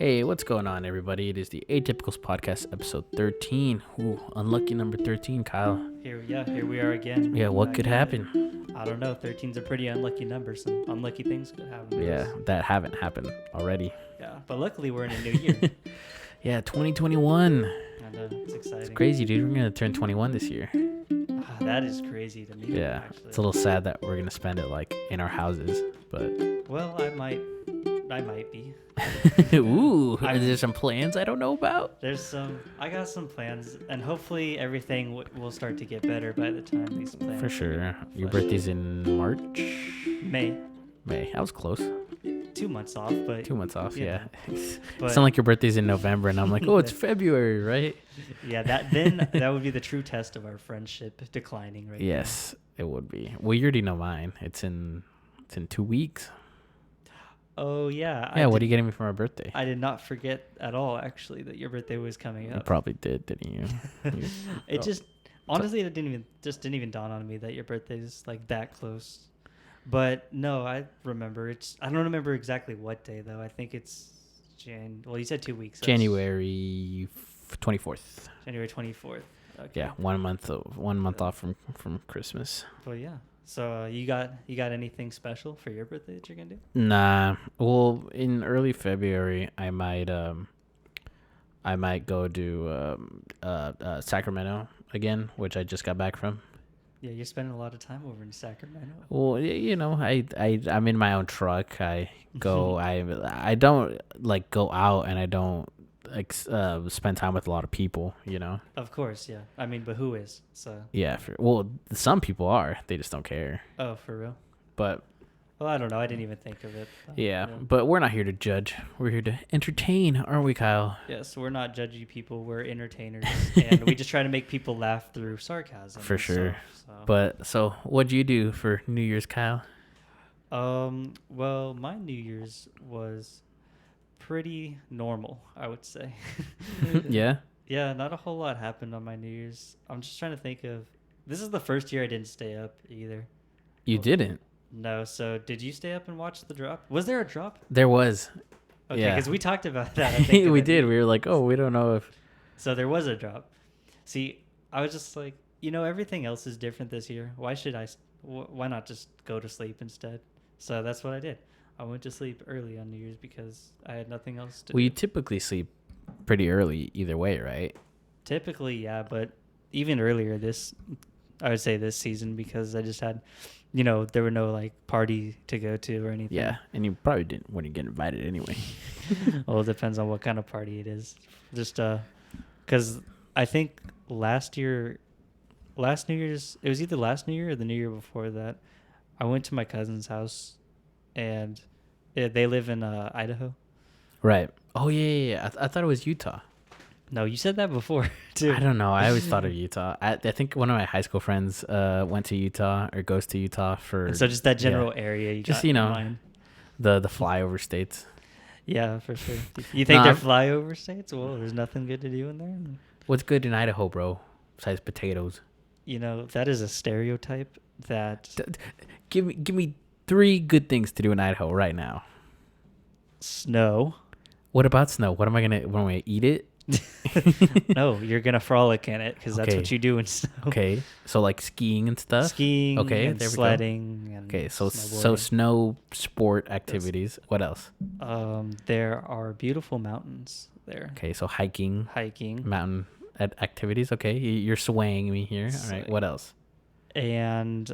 Hey, what's going on, everybody? It is the Atypicals podcast, episode 13. Ooh, unlucky number 13, Kyle. Here we are again. Yeah, what could happen? I don't know. 13's a pretty unlucky number. Some unlucky things could happen. Yeah, that haven't happened already. Yeah, but luckily we're in a new year. Yeah, 2021. I know, it's exciting. It's crazy, dude. We're going to turn 21 this year. That is crazy to me. Yeah, actually. it's a little sad that we're going to spend it, like, in our houses, but... Well, I might be. Ooh, are there some plans I don't know about? I got some plans, and hopefully everything will start to get better by the time these plans. For sure. Your birthday's in March? May. I was close. 2 months off, but 2 months off, yeah. But, It's not like your birthday's in November, and I'm like, oh, it's February, right? Yeah, that would be the true test of our friendship declining, right? Yes, it would be. Well, you already know mine. It's in 2 weeks. Oh yeah. Yeah. What are you getting me for my birthday? I did not forget at all, actually, that your birthday was coming up. You probably didn't you? It just honestly, it didn't even dawn on me that your birthday is like that close. But no, I remember. I don't remember exactly what day though. I think it's Well, you said 2 weeks. January 24th. January 24th. Okay. Yeah, 1 month off from Christmas. Well, yeah. So you got anything special for your birthday that you're gonna do? Nah. Well, in early February, I might go to Sacramento again, which I just got back from. Yeah, you're spending a lot of time over in Sacramento. Well, you know, I'm in my own truck. I go. I don't like go out, and I don't like spend time with a lot of people. You know. Of course, yeah. I mean, but who is? So. Yeah. Some people are. They just don't care. Oh, for real? But. Well, I don't know. I didn't even think of it. Yeah, but we're not here to judge. We're here to entertain, aren't we, Kyle? Yes, we're not judgy people. We're entertainers, and we just try to make people laugh through sarcasm. For sure. So. So what'd you do for New Year's, Kyle? Well, my New Year's was pretty normal, I would say. Yeah? Yeah, not a whole lot happened on my New Year's. I'm just trying to think of... This is the first year I didn't stay up either. You didn't? No, so did you stay up and watch the drop? Was there a drop? There was. Okay, yeah. because we talked about that. I think we did. We were like, oh, we don't know if... So there was a drop. See, I was just like, everything else is different this year. Why not just go to sleep instead? So that's what I did. I went to sleep early on New Year's because I had nothing else to do. Well, you typically sleep pretty early either way, right? Typically, yeah, but even earlier I would say this season, because I just had... there were no like party to go to or anything. Yeah, and you probably wouldn't get invited anyway. Well, it depends on what kind of party it is. Just because I think last New Year's, it was either last New Year or the New Year before that, I went to my cousin's house, and they live in Idaho. Right. Oh yeah. I thought it was Utah. No, you said that before too. I don't know. I always thought of Utah. I think one of my high school friends went to Utah or goes to Utah for. And so just that general area. You just got in mind. the flyover states. Yeah, for sure. You think they're flyover states? Well, there's nothing good to do in there. What's good in Idaho, bro? Besides potatoes. That is a stereotype that. Give me 3 good things to do in Idaho right now. Snow. What about snow? What am I gonna eat it? No, you're gonna frolic in it because that's what you do in snow. Okay, so like skiing and stuff. Skiing. Okay, and there sledding. We go. Okay, so snow sport activities. Yes. What else? There are beautiful mountains there. Okay, so hiking, mountain activities. Okay, you're swaying me here. All right, what else? And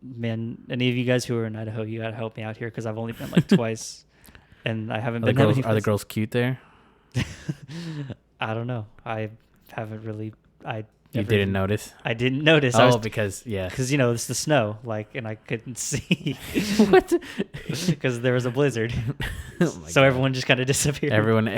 man, any of you guys who are in Idaho, you gotta help me out here because I've only been like twice, and I haven't been. Are the girls cute there? I don't know. I haven't really. You didn't notice? I didn't notice. Because it's the snow, and I couldn't see. What? Because there was a blizzard, so God. Everyone just kind of disappeared. Everyone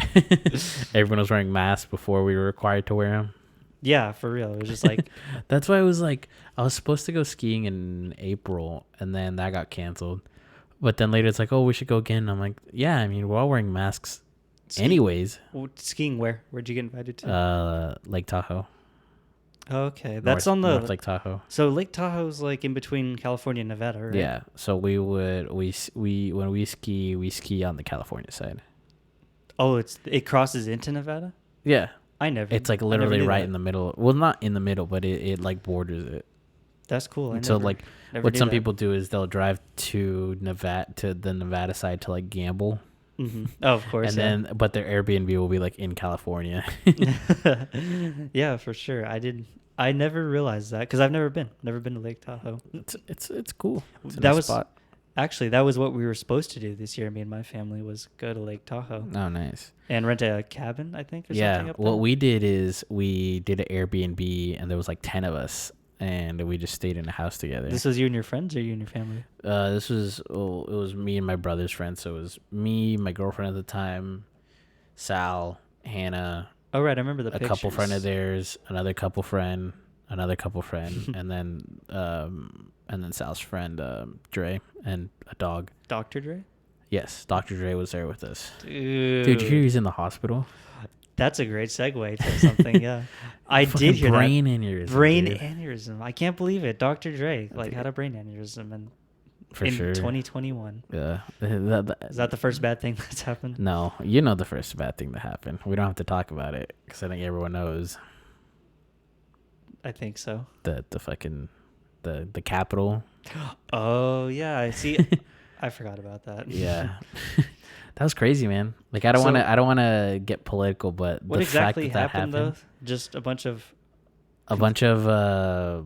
was wearing masks before we were required to wear them. Yeah, for real. It was just like that's why I was like, I was supposed to go skiing in April, and then that got canceled. But then later it's like, oh, we should go again. I'm like, yeah. I mean, we're all wearing masks. Anyways. Skiing where? Where'd you get invited to? Lake Tahoe. Okay, that's on the North Lake Tahoe. So Lake Tahoe's like in between California and Nevada, right? Yeah. So when we ski on the California side. Oh, it crosses into Nevada. Yeah, I never. it's like I never literally knew right that. in the middle. Well, not in the middle, but it like borders it. That's cool. I And so never like never what knew some that. people do is they'll drive to the Nevada side to like gamble, Oh, of course, and yeah. then but their Airbnb will be like in California. Yeah, for sure. I never realized that because I've never been to Lake Tahoe. It's cool. It's a That nice was spot. actually that was what we were supposed to do this year. Me and my family was go to Lake Tahoe Oh, nice. and rent a cabin, I think, or something Yeah. up What there. we did is we did an Airbnb, and there was like 10 of us, and we just stayed in a house together. This was you and your friends, or you and your family? This was it was me and my brother's friend. So it was me, my girlfriend at the time, Sal, Hannah, Oh, right, I remember the a pictures. couple friend of theirs, another couple friend, and then Sal's friend, Dre, and a dog. Dr. Dre. Yes, Dr. Dre was there with us. Dude, Dude, you hear he's in the hospital? that's a great segue to something. Yeah, I Fucking did hear brain that. aneurysm. Brain dude. aneurysm. I can't believe it. Dr. Dre had a brain aneurysm in For in sure. 2021. Yeah. Is that the first bad thing that's happened? No, you know the first bad thing that happened. We don't have to talk about it because I think everyone knows I think so. the fucking the Capitol. Oh yeah, I see. I forgot about that. Yeah. That was crazy, man. Like I don't want to get political, but What the exactly fact that happened, happened, though? Just a bunch of a bunch of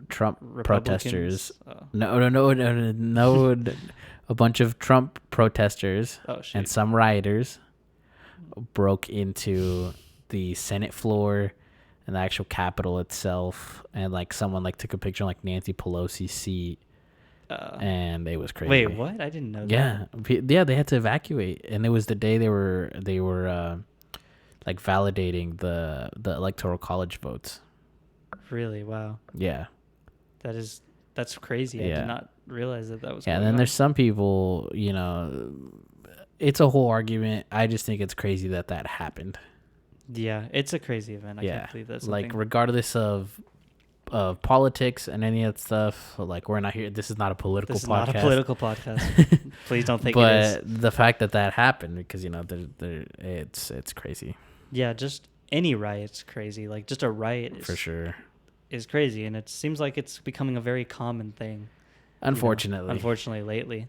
Trump protesters. Republicans? No, a bunch of Trump protesters Oh shit. and some rioters broke into the Senate floor and the actual Capitol itself, and like someone like took a picture of like Nancy Pelosi's seat, and it was crazy. Wait, what? I didn't know Yeah, yeah, they had to evacuate, and it was the day they were like validating the electoral college votes. that. Really? Wow. Yeah, That's crazy. I Yeah. did not realize that was yeah. And going then on. there's some people, it's a whole argument. I just think it's crazy that happened. Yeah, it's a crazy event. I Yeah, can't believe that's like regardless of politics and any of that stuff, like we're not here. This is not a political this is podcast. not a political podcast. Please don't think it is. But the fact that happened, because it's crazy Yeah, just any riot's crazy. Like just a riot for sure. is crazy, and it seems like it's becoming a very common thing. Unfortunately, Unfortunately lately,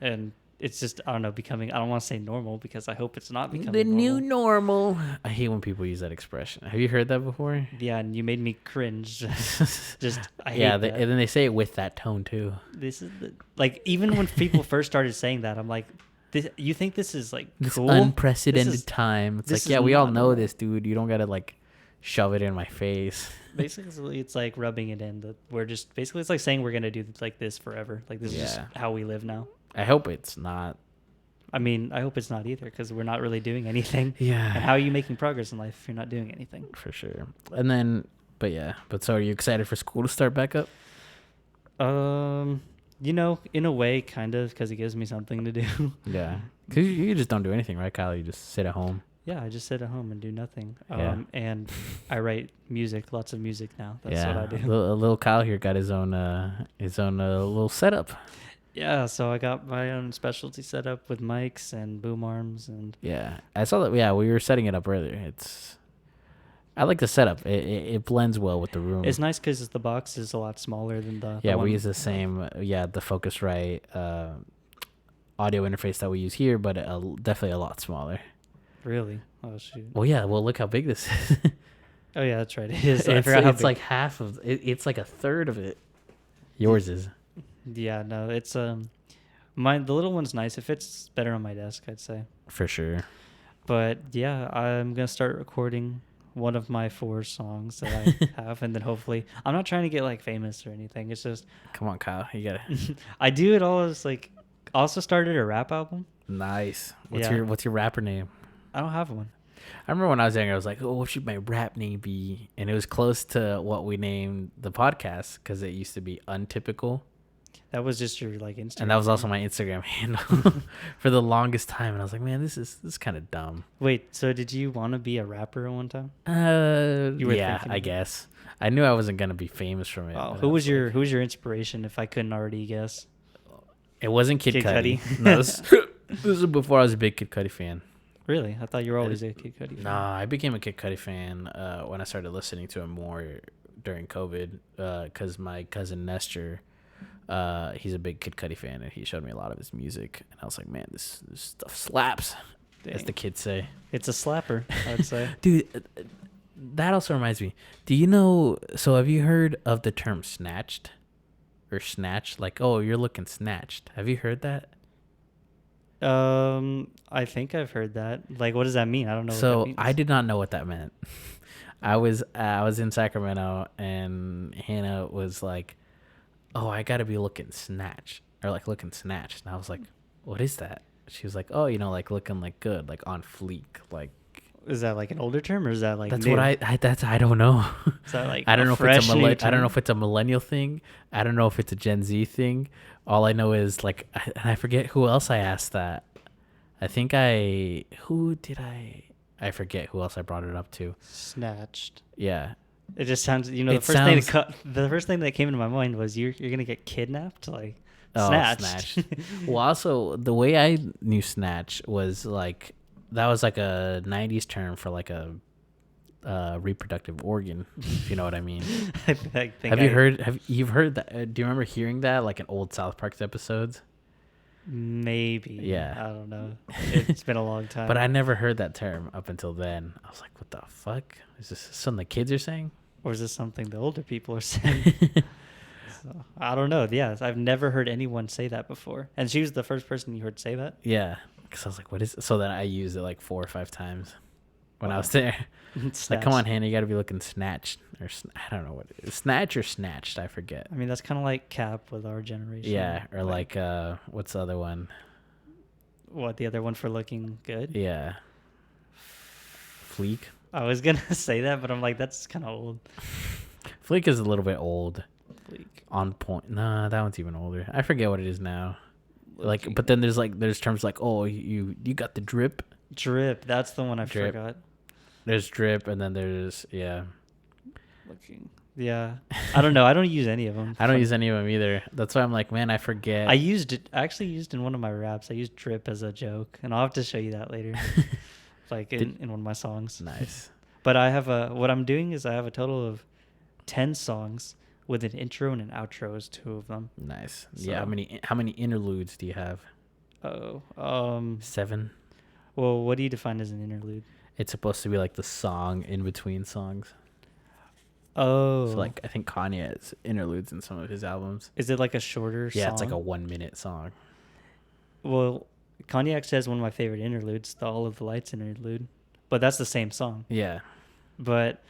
and it's just I don't know becoming. I don't want to say normal because I hope it's not becoming the new normal. normal. I hate when people use that expression. Have you heard that before? Yeah, and you made me cringe. Just I hate Yeah, that. and then they say it with that tone too. This is like even when people first started saying that, I'm like, you think this is like This cool? unprecedented This is- time. It's this like, yeah, is we all not know normal. this, dude. You don't gotta like shove it in my face. Basically, it's like rubbing it in that we're just basically it's like saying we're gonna do like this forever. Like this is just Yeah. how we live now. I hope it's not. I mean, I hope it's not either because we're not really doing anything. Yeah. And how are you making progress in life if you're not doing anything? For sure. And then, but so are you excited for school to start back up? In a way, kind of, because it gives me something to do. Yeah. Because you just don't do anything, right, Kyle? You just sit at home. Yeah, I just sit at home and do nothing. Yeah. And I write music, lots of music now. That's yeah. what I do. Little Kyle here got his own little setup. Yeah, so I got my own specialty set up with mics and boom arms and Yeah. I saw that. Yeah, we were setting it up earlier. I like the setup. It blends well with the room. it's nice because the box is a lot smaller than the Yeah, one. we use the same. The Focusrite audio interface that we use here, but definitely a lot smaller. Really? Oh shoot. Well, yeah. Well, look how big this is. Oh yeah, that's right. It is. I it's forgot how it's big. like half of it. It's like a third of it. Yours is. Yeah, no, it's the little one's nice. It fits better on my desk, I'd say. For sure. But yeah, I'm gonna start recording one of my 4 songs that I have, and then hopefully I'm not trying to get like famous or anything. It's just Come on, Kyle. You gotta. I do it all as like also started a rap album. Nice. What's Yeah. your rapper name? I don't have one. I remember when I was younger, I was like, "Oh, what should my rap name be?" And it was close to what we named the podcast because it used to be Untypical, That was just your like Instagram. and that was also my Instagram handle for the longest time. And I was like, "Man, this is kind of dumb." Wait, so did you want to be a rapper at one time? You were yeah, thinking I of it? guess. I knew I wasn't gonna be famous from it. Oh, but who I was like- your inspiration? If I couldn't already guess. It wasn't Kid Kid Cudi. Cudi? No, this was before I was a big Kid Cudi fan. Really? I thought you were always a Kid Cudi fan. Nah, I became a Kid Cudi fan when I started listening to him more during COVID. Because my cousin Nestor, he's a big Kid Cudi fan, and he showed me a lot of his music, and I was like, man, this stuff slaps, as the kids say. It's a slapper, I would say. Dude, that also reminds me. Do you know? So have you heard of the term snatched, or snatched? Like, oh, you're looking snatched. Have you heard that? I think I've heard that. Like, what does that mean? I don't know. So what that means. I did not know what that meant. I was in Sacramento, and Hannah was like, "Oh, I gotta be looking snatched, or like looking snatched," and I was like, "What is that?" She was like, "Oh, like looking like good, like on fleek, like." Is that like an older term, or is that like That's new? what I don't know. Is that like I don't know if it's new I don't know term? if it's a millennial thing. I don't know if it's a Gen Z thing. All I know is like, I forget who else I asked that. I forget who else I brought it up to. Snatched. Yeah. It just sounds. It the first thing that came into my mind was you're gonna get kidnapped, like snatched. Well, also the way I knew snatch was like that was like a '90s term for like a reproductive organ, if you know what I mean. Have you heard that? Do you remember hearing that like in old South Park episodes? Maybe. Yeah. I don't know. It's been a long time. But I never heard that term up until then. I was like, what the fuck? Is this something the kids are saying? Or is this something the older people are saying? So, I don't know. Yeah, I've never heard anyone say that before. And she was the first person you heard say that? Yeah. Because I was like, what is it? So then I used it like 4 or 5 times when I was there. Like, come on, Hannah, you got to be looking snatched. Or I don't know what it is. Snatch or snatched, I forget. I mean, that's kind of like Cap with our generation. Yeah, or like what's the other one? What, the other one for looking good? Yeah. Fleek. I was going to say that, but I'm like, that's kind of old. Fleek is a little bit old. Fleek. On point. Nah, that one's even older. I forget what it is now. Like, but then there's terms like, oh, you got the drip. Drip. That's the one I forgot. There's drip, and then there's Looking. Yeah. I don't know. I don't use any of them. I don't use any of them either. That's why I'm like, man, I forget. I actually used in one of my raps. I used drip as a joke, and I'll have to show you that later. Like in one of my songs. Nice. But what I'm doing is I have a total of 10 songs with an intro and an outro as 2 of them. Nice. So, yeah. How many interludes do you have? 7. Well, what do you define as an interlude? It's supposed to be like the song in between songs. Oh. So like I think Kanye has interludes in some of his albums. Is it like a shorter song? Yeah, it's like a 1-minute song. Well, Kanye actually has one of my favorite interludes, the All of the Lights interlude. But that's the same song. Yeah. But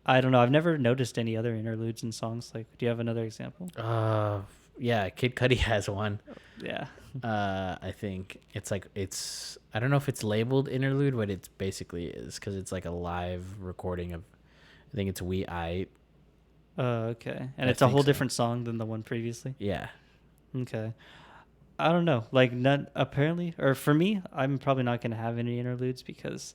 I don't know. I've never noticed any other interludes in songs. Like, do you have another example? Yeah, Kid Cudi has one. Yeah. I think it's I don't know if it's labeled interlude, but it basically is because it's like a live recording of, I think it's We I. Okay. And it's a whole different song than the one previously? Yeah. Okay. I don't know. Like, none, apparently, or for me, I'm probably not going to have any interludes because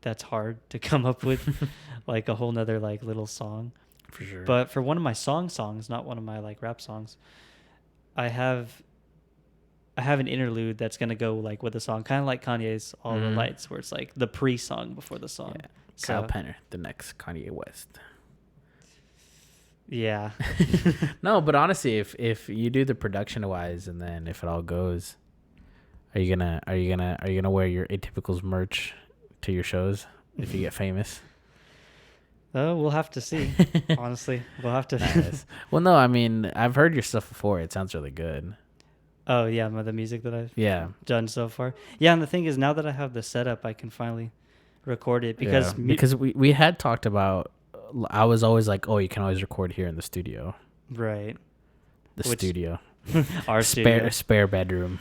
that's hard to come up with, like a whole nother like little song. For sure. But for one of my songs, not one of my like rap songs, I have an interlude that's gonna go like with the song, kind of like Kanye's All the Lights, where it's like the pre-song before the song. Yeah. Kyle Penner, the next Kanye West. Yeah. No, but honestly, if you do the production wise, and then if it all goes, are you gonna wear your Atypicals merch to your shows if you get famous? Oh, we'll have to see. Honestly, we'll have to. Nice. Well, no, I mean, I've heard your stuff before. It sounds really good. Oh yeah, the music that I've done so far. Yeah, and the thing is, now that I have the setup, I can finally record it because we had talked about. I was always like, oh, you can always record here in the studio. Right. Studio. Our spare bedroom.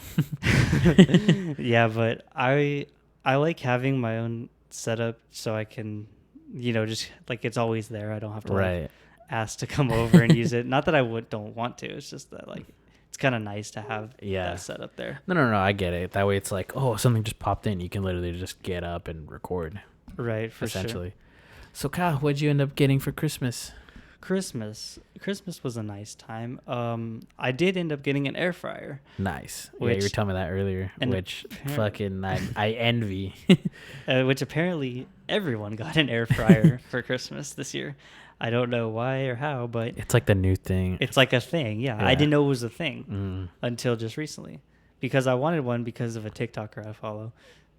Yeah, but I like having my own setup so I can, just like it's always there. I don't have to like, ask to come over and use it. Not that I don't want to. It's just that like it's kind of nice to have that setup there. No, I get it. That way it's like, oh, something just popped in. You can literally just get up and record. Right, for essentially. Sure. So Kyle, what'd you end up getting for Christmas? Christmas was a nice time. I did end up getting an air fryer. Nice. Yeah, Which- you were telling me that earlier, and which apparently- fucking I envy. Which apparently everyone got an air fryer for Christmas this year. I don't know why or how, but It's like the new thing. it's like a thing. Yeah, I Yeah. didn't know it was a thing Mm. until just recently, because I wanted one because of a TikToker I follow,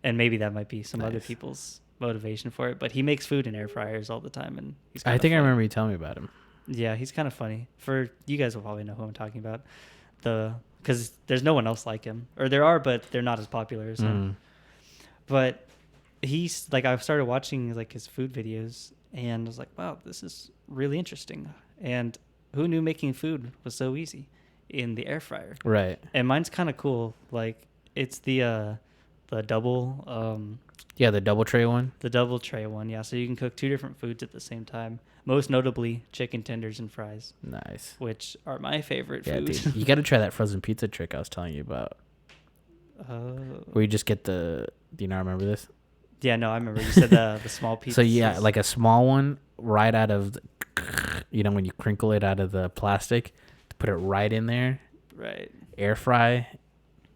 and maybe that might be some other Nice. people's motivation for it. But he makes food in air fryers all the time, and he's. I kinda think I funny. remember you telling me about him. Yeah, he's kind of funny. For you guys will probably know who I'm talking about, because there's no one else like him, or there are, but they're not as popular as him. Mm. But he's like, I started watching like his food videos, and I was like, wow, this is really interesting. And who knew making food was so easy in the air fryer? Right. And mine's kind of cool. Like it's the double Yeah, the double tray one. the double tray one. Yeah, so you can cook two different foods at the same time. Most notably, chicken tenders and fries, Nice. which are my favorite Yeah, food. dude. You got to try that frozen pizza trick I was telling you about. Where you just get the. Do you not remember this? Yeah, no, I remember you said the small pieces. So yeah, like a small one right out of, when you crinkle it out of the plastic, put it right in there, right, air fry,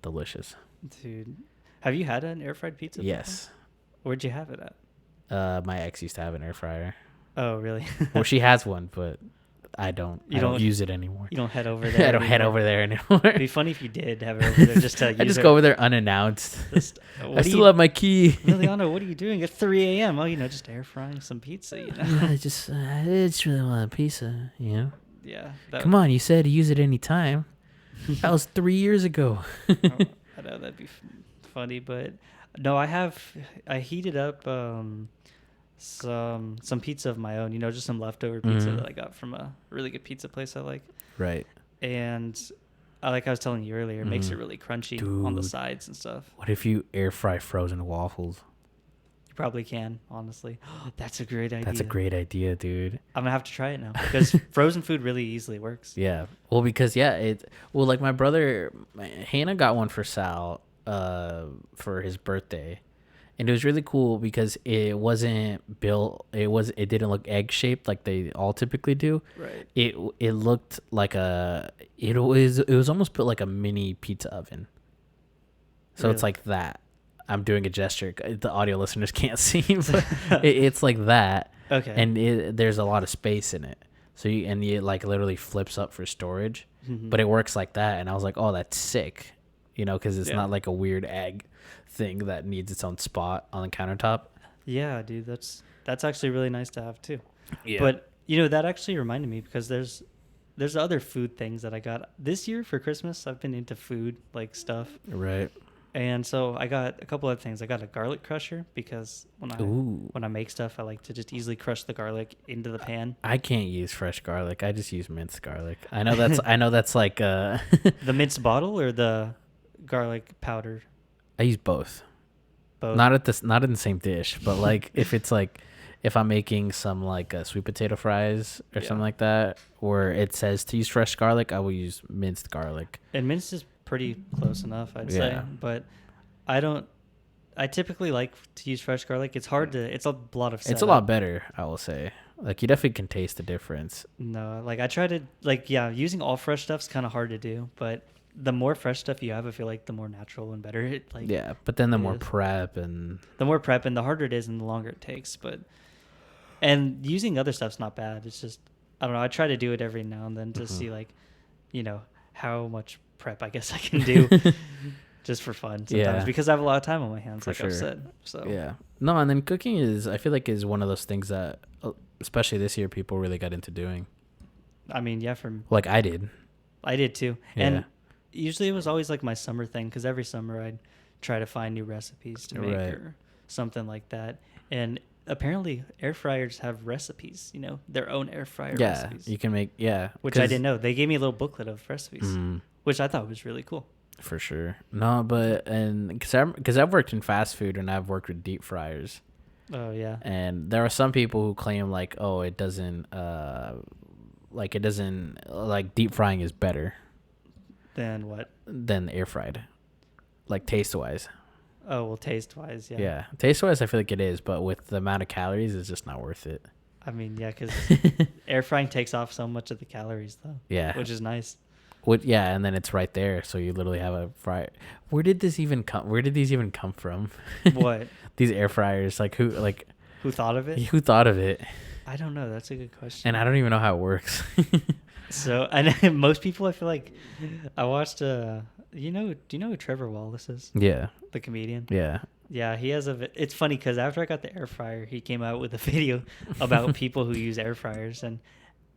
delicious. dude. Have you had an air fried pizza? Yes. before? Where'd you have it at? My ex used to have an air fryer. Oh, really? Well, she has one, but I don't. You I don't don't- use it anymore. You don't head over there. I don't head anymore? over there anymore. It'd be funny if you did have it over there just to use I just it. go over there unannounced. Just, I what still have my key. Emiliano, what are you doing at 3 a.m.? Oh, just air frying some pizza, I just really want a pizza, Yeah. Come on, you said use it any time. That was 3 years ago. I know that'd be funny, but no, I heated up some pizza of my own, just some leftover pizza Mhm. that I got from a really good pizza place I like. Right. And like I was telling you earlier, it makes it Mhm. really crunchy on the Dude. sides and stuff. What if you air fry frozen waffles? You probably can, honestly. That's a great idea. That's a great idea, dude. I'm gonna have to try it now because frozen food really easily works. Yeah. Well, because like my brother Hannah got one for Sal for his birthday. And it was really cool because it wasn't built. It didn't look egg shaped like they all typically do. Right. It looked like it was almost built like a mini pizza oven. So it's Really? like that. I'm doing a gesture. The audio listeners can't see, but it's like that. Okay. And there's a lot of space in it. So it like literally flips up for storage, but it works like that. And I was like, oh, that's sick, because it's Yeah. not like a weird egg thing that needs its own spot on the countertop. Yeah, dude, that's actually really nice to have too. Yeah. But that actually reminded me because there's other food things that I got this year for Christmas. I've been into food like stuff, Right. and so I got a couple of things. I got a garlic crusher because Ooh. when I make stuff, I like to just easily crush the garlic into the pan. I can't use fresh garlic. I just use minced garlic. I know that's like The minced bottle or the garlic powder. I use both. Both. Not in the same dish, but like if I'm making some like sweet potato fries or Yeah. something like that, where it says to use fresh garlic, I will use minced garlic. And minced is pretty close enough, I'd say. Yeah. But I typically like to use fresh garlic. It's hard to. It's a lot of. It's a setup. lot better, I will say. Like you definitely can taste the difference. No, like I try to using all fresh stuff's kind of hard to do, but the more fresh stuff you have, I feel like the more natural and better it Yeah, but then the it more is. prep and the more prep and the harder it is and the longer it takes. And using other stuff's not bad. It's just I don't know. I try to do it every now and then to see how much prep I guess I can do just for fun sometimes Yeah. because I have a lot of time on my hands, For like I've sure. said. So yeah. No, and then cooking I feel like is one of those things that especially this year people really got into doing. I mean, yeah, Like I did. I did too. Yeah. And usually it was always like my summer thing because every summer I'd try to find new recipes to make Right. or something like that. And apparently air fryers have recipes, their own air fryer Yeah, recipes. you can make Which I didn't know. They gave me a little booklet of recipes, Mm, which I thought was really cool. for sure. No, but because I've worked in fast food and I've worked with deep fryers, Oh yeah. and there are some people who claim like, oh, it doesn't like deep frying is better Then what? than air fried, like taste wise. Oh well, taste wise, yeah. Yeah, taste wise, I feel like it is, but with the amount of calories, it's just not worth it. I mean, yeah, because air frying takes off so much of the calories, though. Yeah. Which is nice. Yeah, and then it's right there, so you literally have a fry. Where did these even come from? What? These air fryers, like who thought of it? Who thought of it? I don't know. That's a good question. And I don't even know how it works. So, I know most people, I feel like, I watched, do you know who Trevor Wallace is? Yeah. The comedian? Yeah. Yeah, he has it's funny because after I got the air fryer, he came out with a video about people who use air fryers, and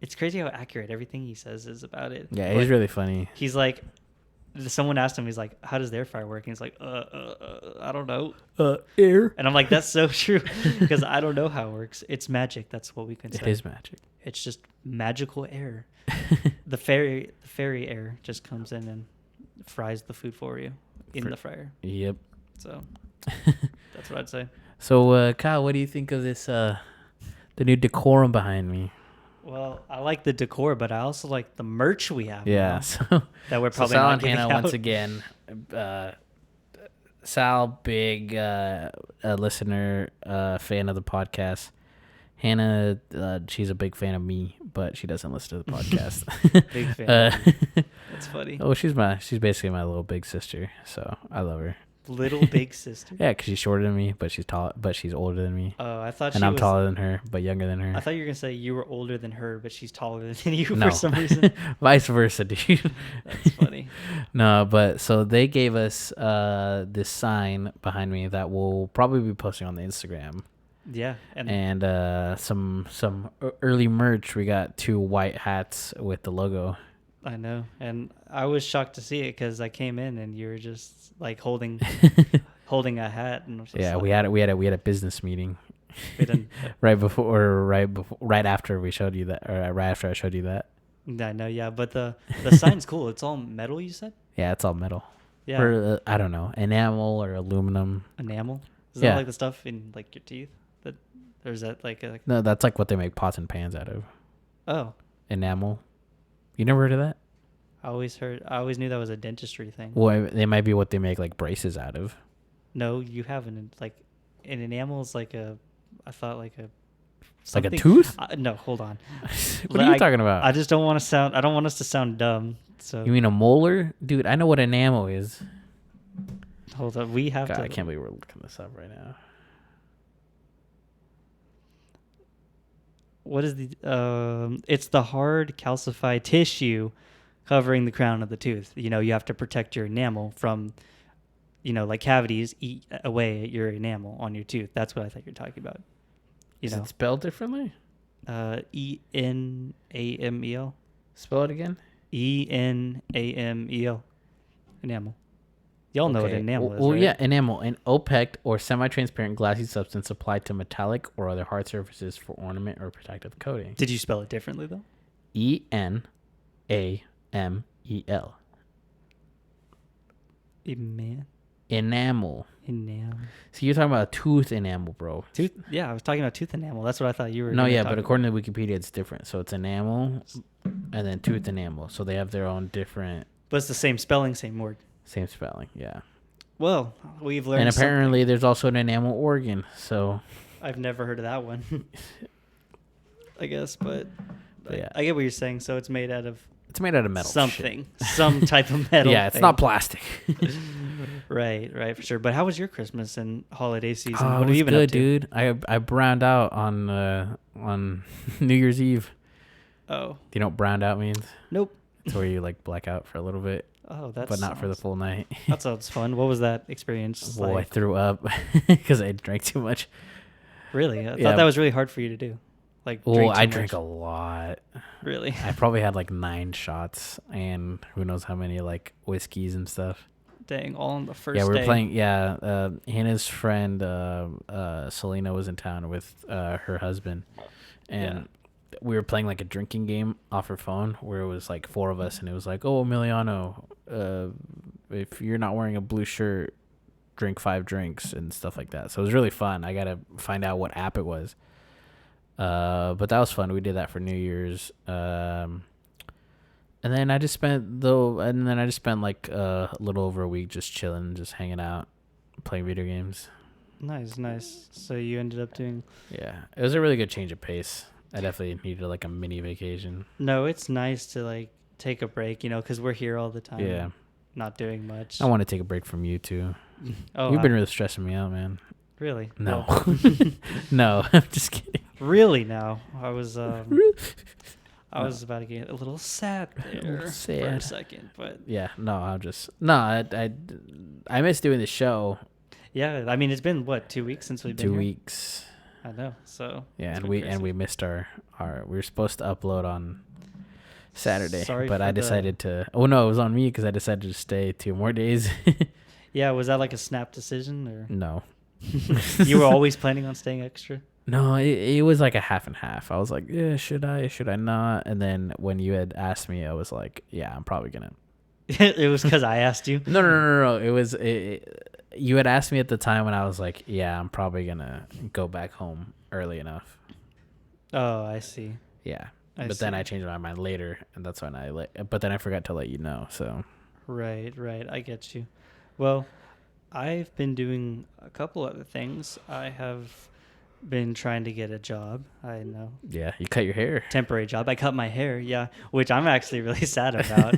it's crazy how accurate everything he says is about it. Yeah, he's really funny. He's like, someone asked him, he's like, how does the air fryer work? And he's like, I don't know. Air. And I'm like, that's so true because I don't know how it works. It's magic. That's what we can say. It is magic. It's just magical air. The fairy air just comes in and fries the food for you in the fryer. Yep. So that's what I'd say. So, Kyle, what do you think of this, the new decorum behind me? Well, I like the decor, but I also like the merch we have. Yeah. Now, So that we're probably Sal not and giving Hannah out. once again. Sal, big listener, fan of the podcast. Hannah, she's a big fan of me, but she doesn't listen to the podcast. Big fan. That's funny. Oh, she's basically my little big sister, so I love her. Little big sister. Yeah, because she's shorter than me, but she's tall, but she's older than me. Oh, I thought and I'm taller than her, but younger than her. I thought you were gonna say you were older than her, but she's taller than you No. for some reason. Vice versa, dude. That's funny. No, but so they gave us this sign behind me that we'll probably be posting on the Instagram. Yeah, And some early merch. We got 2 white hats with the logo. I know, and I was shocked to see it because I came in and you were just like holding a hat, and I was just Yeah, like, we had a business meeting we didn't. right after we showed you that, or right after I showed you that. I know, yeah, but the sign's cool. It's all metal, you said? Yeah, it's all metal. Yeah, Or I don't know, enamel or aluminum. enamel. Is Yeah. that like the stuff in like your teeth? That or is that like a? No, that's like what they make pots and pans out of. Oh, Enamel. You never heard of that? I always knew that was a dentistry thing. Well, they might be what they make like braces out of. No, you haven't. Like, an enamel is like a. I thought like a. Like a something- tooth? No, hold on. What are you talking about? I just don't want to sound. I don't want us to sound dumb. So You mean a molar? Dude, I know what enamel is. hold on. We have God, to. I can't believe we're looking this up right now. What is the? It's the hard calcified tissue covering the crown of the tooth. You know, you have to protect your enamel from, like cavities eat away at your enamel on your tooth. That's what I thought you're talking about. Is it spelled differently? Enamel. Spell it again. Enamel. Enamel. Y'all know what enamel is, Well, right? yeah, enamel, an opaque or semi-transparent glassy substance applied to metallic or other hard surfaces for ornament or protective coating. Did you spell it differently though? Enamel. Enamel. Enamel. So you're talking about tooth enamel, bro. Tooth? Yeah, I was talking about tooth enamel. That's what I thought you were. No, gonna yeah, talk but about. according to Wikipedia, it's different. So it's enamel and then tooth enamel. So they have their own different. But it's the same spelling, same word. Same spelling, yeah. Well, we've learned. And apparently something. there's also an enamel organ. So I've never heard of that one. I guess, but yeah. I get what you're saying. So it's made out of It's made out of metal. something, some type of metal. Yeah, it's thing. not plastic. Right, for sure. But how was your Christmas and holiday season? Oh, What it have was you been good, up to? dude. I browned out on New Year's Eve. Oh, Do you know what browned out means? nope. It's where you like black out for a little bit, Oh, that's but not for the full night. That sounds fun. What was that experience Well, I like? threw up because I drank too much. Really? I Yeah. thought that was really hard for you to do. Like, Well, I too drank much. a lot. Really? I probably had like 9 shots and who knows how many like whiskeys and stuff. Dang, all on the first Yeah, we were day. playing. Yeah, Hannah's friend Selena was in town with her husband, and we were playing like a drinking game off her phone where it was like 4 of us, and it was like, "Oh, Emiliano, if you're not wearing a blue shirt, drink 5 drinks," and stuff like that. So it was really fun. I gotta find out what app it was. But that was fun. We did that for New Year's. And then I just spent like a little over a week just chilling, just hanging out, playing video games. Nice. So you ended up doing. Yeah, it was a really good change of pace. I definitely needed like a mini vacation. No, it's nice to like take a break, you know, because we're here all the time. Yeah. Not doing much. I want to take a break from you too. Oh, You've been really stressing me out, man. Really? No. Well, No, I'm just kidding. really now. I was about to get a little sad there for a Sad. second, but Yeah, no, I miss doing the show. yeah, I mean it's been what 2 weeks since we've been 2 here? weeks. I know. So Yeah, it's and been crazy. we missed our we were supposed to upload on Saturday, Sorry but for I the- decided to. Oh no, it was on me because I decided to stay 2 more days. Yeah, was that like a snap decision or No, you were always planning on staying extra? no, it was like a half and half. I was like, yeah, should I not? And then when you had asked me, I was like, yeah, I'm probably gonna. It was because I asked you. No. It was you had asked me at the time when I was like, yeah, I'm probably gonna go back home early enough. Oh, I see. Yeah, I but then see. I changed my mind later, and that's when But then I forgot to let you know. So Right. I get you. Well, I've been doing a couple other things. I have been trying to get a job. I know. yeah, you cut your hair. Temporary job. I cut my hair, yeah, which I'm actually really sad about.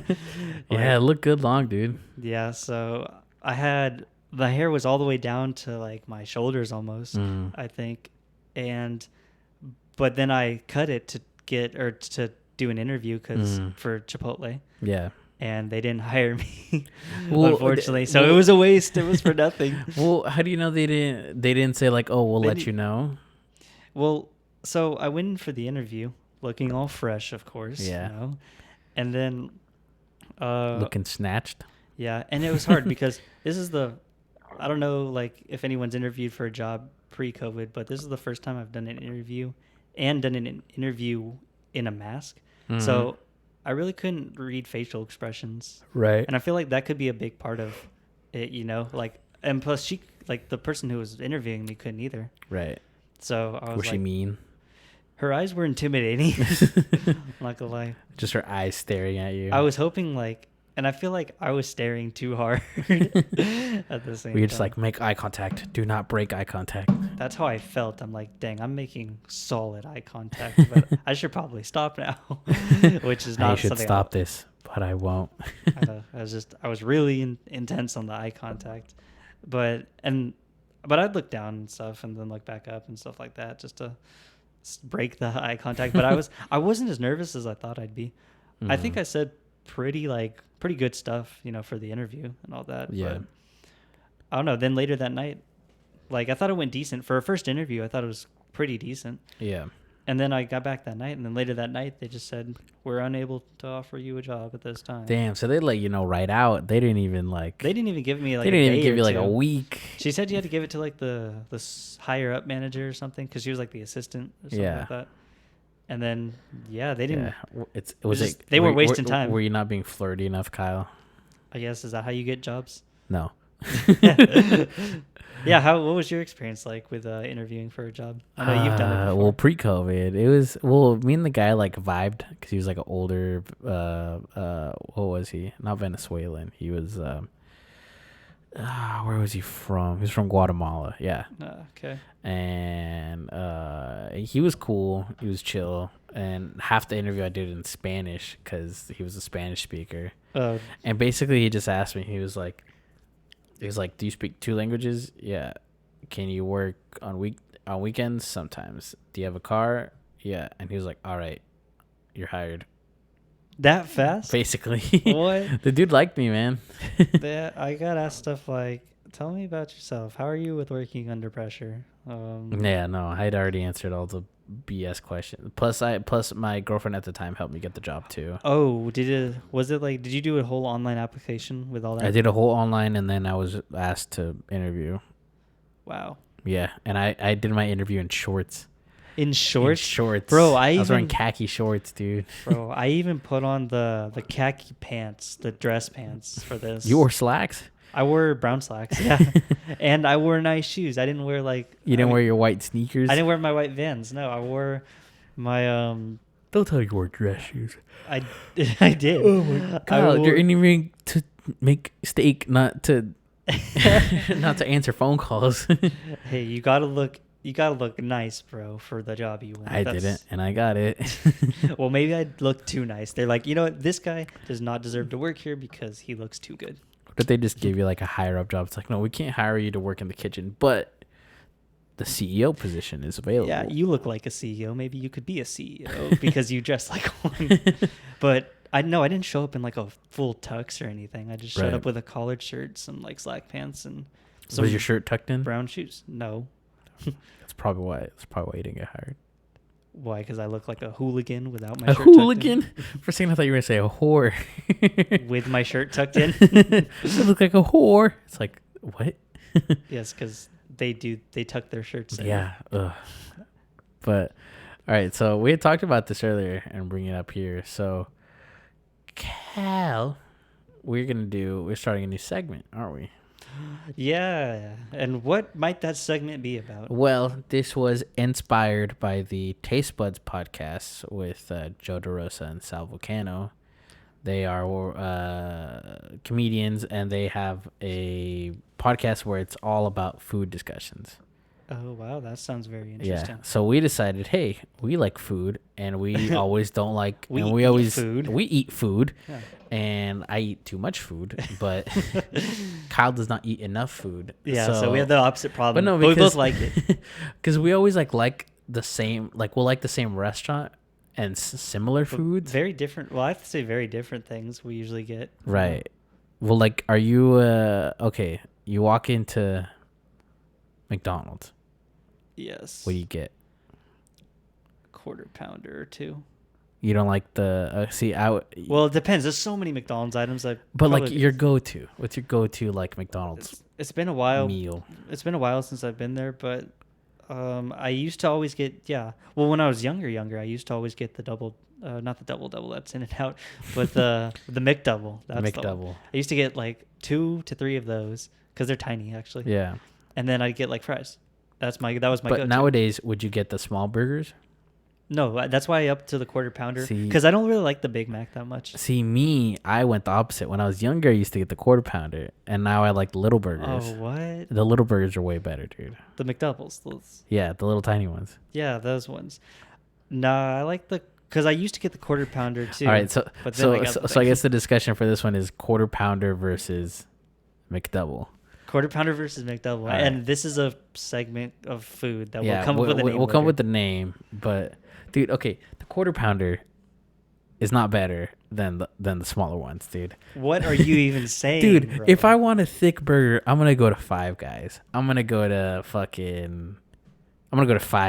Yeah, it looked good long, dude. Yeah, so I had the hair was all the way down to like my shoulders almost, I think. But then I cut it to do an interview for Chipotle, Yeah. and they didn't hire me, Well, unfortunately. So it was a waste. It was for nothing. Well, how do you know they didn't say like, oh, we'll They let di- you know? Well, so I went in for the interview, looking all fresh, of course. Yeah. You know? And then, Looking snatched. yeah, and it was hard because I don't know, like if anyone's interviewed for a job pre-COVID, but this is the first time I've done an interview in a mask. Mm-hmm. So I really couldn't read facial expressions. Right. And I feel like that could be a big part of it, you know, like, and plus the person who was interviewing me couldn't either. Right. So I was Was she like, mean? her eyes were intimidating. I'm not gonna lie. Just her eyes staring at you. I was hoping and I feel like I was staring too hard at the same time. We just like make eye contact. Do not break eye contact. That's how I felt. I'm like, dang, I'm making solid eye contact, but I should probably stop now, which is not I should something stop this, but I won't. I was really intense on the eye contact, but I'd look down and stuff and then look back up and stuff like that just to break the eye contact. But I wasn't as nervous as I thought I'd be. Mm-hmm. I think I said pretty good stuff, you know, for the interview and all that. Yeah. But I don't know. Then later that night, like I thought it went decent for a first interview. I thought it was pretty decent. Yeah. And then I got back that night, and then later that night they just said we're unable to offer you a job at this time. Damn. So they let you know right out. They didn't even like. They didn't even give me like. They didn't a even day give or you like two. a week. She said you had to give it to like the higher up manager or something because she was like the assistant or something Yeah. like that. And then they didn't. Yeah. They were wasting time. Were you not being flirty enough, Kyle? I guess is that how you get jobs? No. Yeah. What was your experience like with interviewing for a job? I know you've done it before. Well, pre-COVID, it was me and the guy like vibed because he was like an older. What was he? Not Venezuelan. He was. Where was he from? He was from Guatemala. Yeah. Okay. And he was cool. He was chill. And half the interview I did in Spanish because he was a Spanish speaker. And basically, he just asked me. He was like, "Do you speak 2 languages? Yeah. Can you work on weekends? Sometimes. Do you have a car? Yeah." And he was like, "All right, you're hired." That fast? Basically. What? The dude liked me, man. I got asked stuff like, "Tell me about yourself. How are you with working under pressure?" Yeah, no, I'd already answered all the BS questions. Plus my girlfriend at the time helped me get the job too. Oh, did you do a whole online application with all that? I did a whole online, and then I was asked to interview. Wow. Yeah, and I did my interview in shorts. In shorts? Shorts. Bro, I was wearing khaki shorts, dude. Bro, I even put on the khaki pants, the dress pants for this. You wore slacks? I wore brown slacks, yeah. And I wore nice shoes. I didn't wear You didn't wear your white sneakers? I didn't wear my white Vans. No, I wore my Don't tell you wore dress shoes. I did. Oh my God, you're interviewing to make steak, not to not to answer phone calls. Hey, you gotta look you gotta look nice, bro, for the job you want. I didn't, and I got it. Well, maybe I look too nice. They're like, you know what? This guy does not deserve to work here because he looks too good. What if they just gave you like a higher up job? It's like, no, we can't hire you to work in the kitchen, but the CEO position is available. Yeah, you look like a CEO. Maybe you could be a CEO because you dress like one. But I didn't show up in like a full tux or anything. I just showed up with a collared shirt, some like slack pants, and some was your shirt tucked in? brown shoes. No. That's probably why you didn't get hired. Why? Because I look like a hooligan without my A shirt hooligan? tucked For a second, I thought you were gonna say a whore. in. With my shirt tucked in. You look like a whore. It's like, what? Yes, because they tuck their shirts in. Yeah. Ugh. But all right, so we had talked about this earlier and bring it up here. So Cal, we're starting a new segment, aren't we? Yeah. And what might that segment be about? Well, this was inspired by the Taste Buds podcast with Joe DeRosa and Sal Vulcano. They are comedians, and they have a podcast where it's all about food discussions. Oh, wow. That sounds very interesting. Yeah. So we decided, hey, we like food, and we always don't like. We eat food, Yeah. and I eat too much food, but Kyle does not eat enough food. Yeah. So we have the opposite problem. But no, we because both like it. Because we always like the same. Like we'll like the same restaurant and similar foods. Very different. Well, I have to say very different things we usually get. Right. Well, like, are you okay? You walk into McDonald's. Yes. What do you get? Quarter pounder or two. You don't like the Well, it depends. There's so many McDonald's items. But like your go-to. What's your go-to like McDonald's? It's been a while. Meal. It's been a while since I've been there, but I used to always get Well, when I was younger, I used to always get the double. Not the double. That's In and Out, but the Mcdouble. That's McDouble. I used to get like 2 to 3 of those because they're tiny actually. Yeah. And then I'd get like fries. That was my But go-to. nowadays, would you get the small burgers? No, that's why I up to the quarter pounder See- because I don't really like the Big Mac that much. See, me, I went the opposite. When I was younger, I used to get the quarter pounder, and now I like the little burgers. Oh, what? The little burgers are way better, dude. The McDoubles. Those. Yeah, the little tiny ones. Yeah, those ones. Nah, I like because I used to get the quarter pounder too. All right, so but then I guess the discussion for this one is quarter pounder versus McDouble. Quarter pounder versus McDouble, Right. and this is a segment of food that will come up with a name. We'll come with the name, but dude, okay, the quarter pounder is not better than the smaller ones, dude. What are you even saying, dude? bro? If I want a thick burger, I'm gonna go to Five Guys. I'm gonna go to Five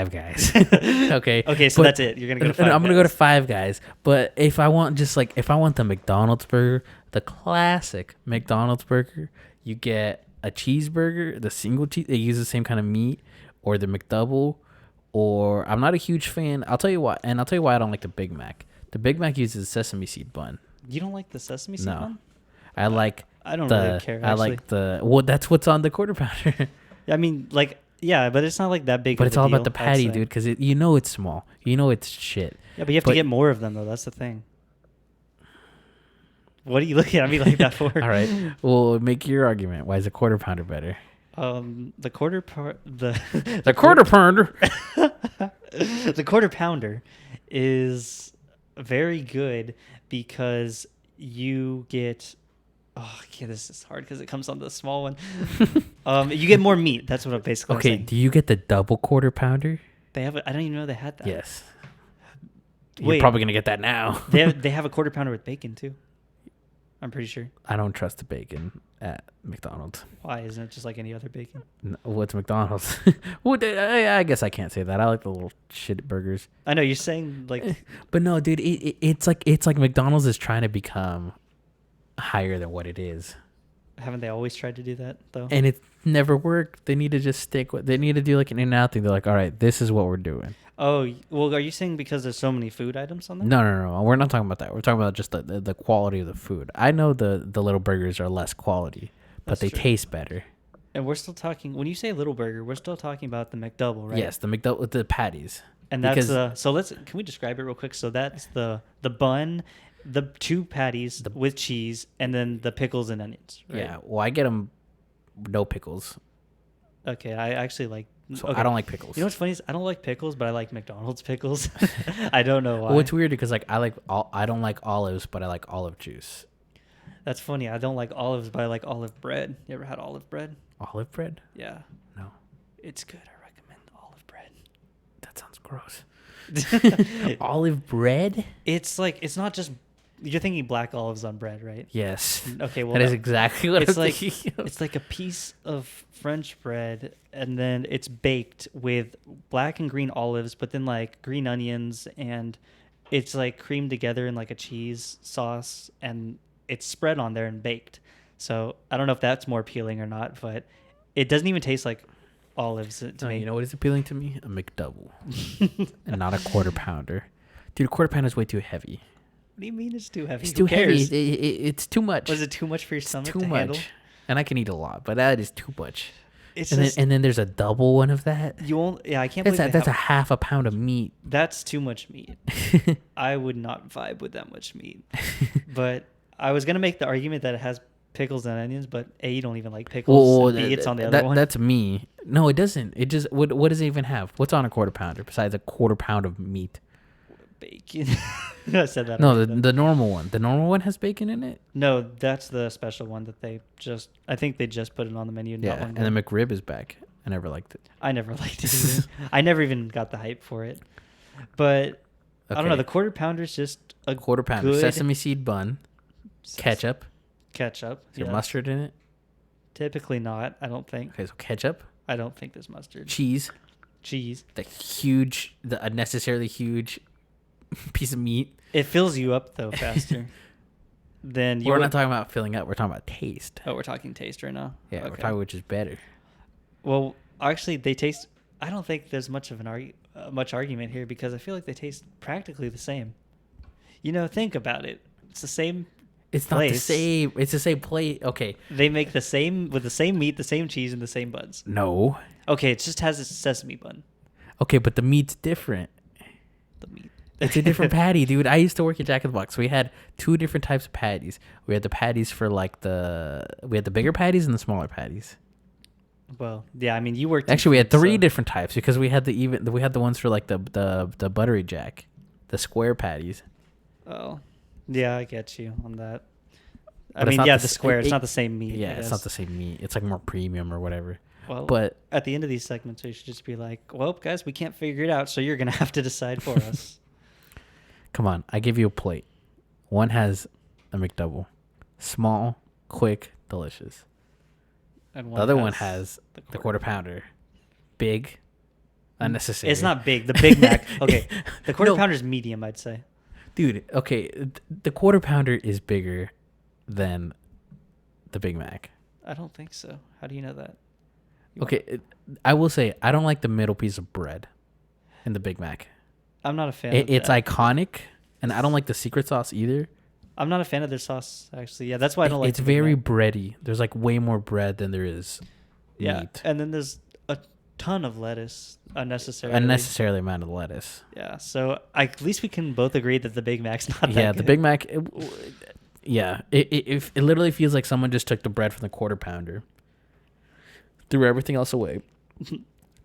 Guys. Okay. Okay, so that's it. You're gonna go to Five Guys. I'm gonna go to Five Guys. But if I want the McDonald's burger, the classic McDonald's burger, you get a cheeseburger, the single cheese. They use the same kind of meat, or the McDouble. Or I'm not a huge fan. I'll tell you why, and I'll tell you why I don't like the Big Mac. The Big Mac uses sesame seed bun. You don't like the sesame seed No. bun? I like. I don't really care. I Actually. like well, that's what's on the quarter pounder. I mean, like, yeah, but it's not like that big. But of it's a all deal, about the patty, dude. Because it's small. It's shit. Yeah, but you have to get more of them though. That's the thing. What are you looking at me like that for? All right. Well, make your argument. Why is a quarter pounder better? The quarter the The quarter pounder. the quarter pounder is very good because you get. Oh, yeah, this is hard because it comes on the small one. You get more meat. That's what I'm basically Okay. saying. Do you get the double quarter pounder? They have. I don't even know they had that. Yes. Wait. You're probably gonna get that now. they have a quarter pounder with bacon too. I'm pretty sure. I don't trust the bacon at McDonald's. Why isn't it just like any other bacon? What's McDonald's? Well, I guess I can't say that. I like the little shit burgers. I know you're saying like, But no, dude, it's like McDonald's is trying to become higher than what it is, haven't they always tried to do that though? and it never worked. They need to just stick with. They need to do like an In-N-Out thing. They're like, all right, this is what we're doing. Oh, well, are you saying because there's so many food items on there? No. We're not talking about that. We're talking about just the quality of the food. I know the little burgers are less quality, but That's they true. taste better. And we're still talking. When you say little burger, we're still talking about the McDouble, right? Yes, the McDouble with the patties. And that's so can we describe it real quick? So that's the bun, the 2 patties with cheese, and then the pickles and onions. Right? Yeah. Well, I get them no pickles. Okay, I actually like So Okay. I don't like pickles. You know what's funny is I don't like pickles, but I like McDonald's pickles. I don't know why. Well, it's weird because like I don't like olives, but I like olive juice. That's funny. I don't like olives, but I like olive bread. You ever had olive bread? Olive bread? Yeah. No. It's good. I recommend olive bread. That sounds gross. Olive bread? It's like, it's not just, you're thinking black olives on bread, right? Yes. Okay, well, That is exactly what it's I'm like thinking of. it's like a piece of French bread, and then it's baked with black and green olives, but then like green onions, and it's like creamed together in like a cheese sauce, and it's spread on there and baked. So I don't know if that's more appealing or not, but it doesn't even taste like olives to No, me. you know what is appealing to me? A McDouble. And not a quarter pounder. Dude, a quarter pounder is way too heavy. What do you mean it's too heavy? It's Who too heavy. cares? It's too much. Was it too much for your It's stomach too to much. handle? And I can eat a lot, but that is too much. It's And just, then there's a double one of that. you won't. Yeah, I can't That's believe that's they a have, half a pound of meat. that's too much meat. I would not vibe with that much meat. But I was gonna make the argument that it has pickles and onions, but A, you don't even like pickles. Well, And B, it's on the other one. that's me. No, it doesn't. It just what does it even have? What's on a quarter pounder besides a quarter pound of meat? Bacon. I said that. No, already, though. the normal one. The normal one has bacon in it. No, that's the special one that they just. I think they just put it on the menu. Yeah, Not long and ago. the McRib is back. I never liked it. I never liked it either. I never even got the hype for it. But I don't know. Okay. The quarter pounder is just a Quarter pounder, good sesame seed bun, ketchup. ketchup. Is there Yeah. mustard in it? Typically not. I don't think. Okay, so ketchup, I don't think there's mustard. cheese, Cheese. the unnecessarily huge piece of meat. It fills you up though faster. Than you. We're not talking about filling up. We're talking about taste. Oh, we're talking taste right now. Yeah, we're Okay. talking which is better. Well, actually, they taste. I don't think there's much of an much argument here because I feel like they taste practically the same. You know, think about it. It's the same. It's not the Place. same. It's the same plate. Okay. They make the same with the same meat, the same cheese, and the same buns. No. Okay, it just has a sesame bun. Okay, but the meat's different. The meat. It's a different patty, dude. I used to work at Jack in the Box. We had two different types of patties. We had the patties for like we had the bigger patties and the smaller patties. Well, yeah. I mean, you worked. in Actually, we had food, three so- different types because we had the ones for like the buttery jack, the square patties. Oh, yeah. I get you on that. I But it's mean, not yeah, the the s- square. it- It's it- not the same meat. Yeah, I it's not guess. the same meat. It's like more premium or whatever. Well, But at the end of these segments, we should just be like, "Well, guys, we can't figure it out, so you're gonna have to decide for us." come on, I give you a plate. One has a McDouble, small, quick, delicious. And The other one has the quarter pounder, big, unnecessary. It's not big. The Big Mac. Okay, the quarter No. pounder is medium, I'd say. Dude, okay, the quarter pounder is bigger than the Big Mac. I don't think so. How do you know that? Okay, I will say I don't like the middle piece of bread in the Big Mac. I'm not a fan. It's of that. iconic, and I don't like the secret sauce either. I'm not a fan of their sauce, actually. Yeah, that's why I don't like. It's the Big very Mac. bready. There's like way more bread than there is Yeah, meat. and then there's a ton of lettuce unnecessarily. Unnecessarily amount of lettuce. Yeah, so at least we can both agree that the Big Mac's not that Yeah, good. the Big Mac. It literally feels like someone just took the bread from the quarter pounder, threw everything else away,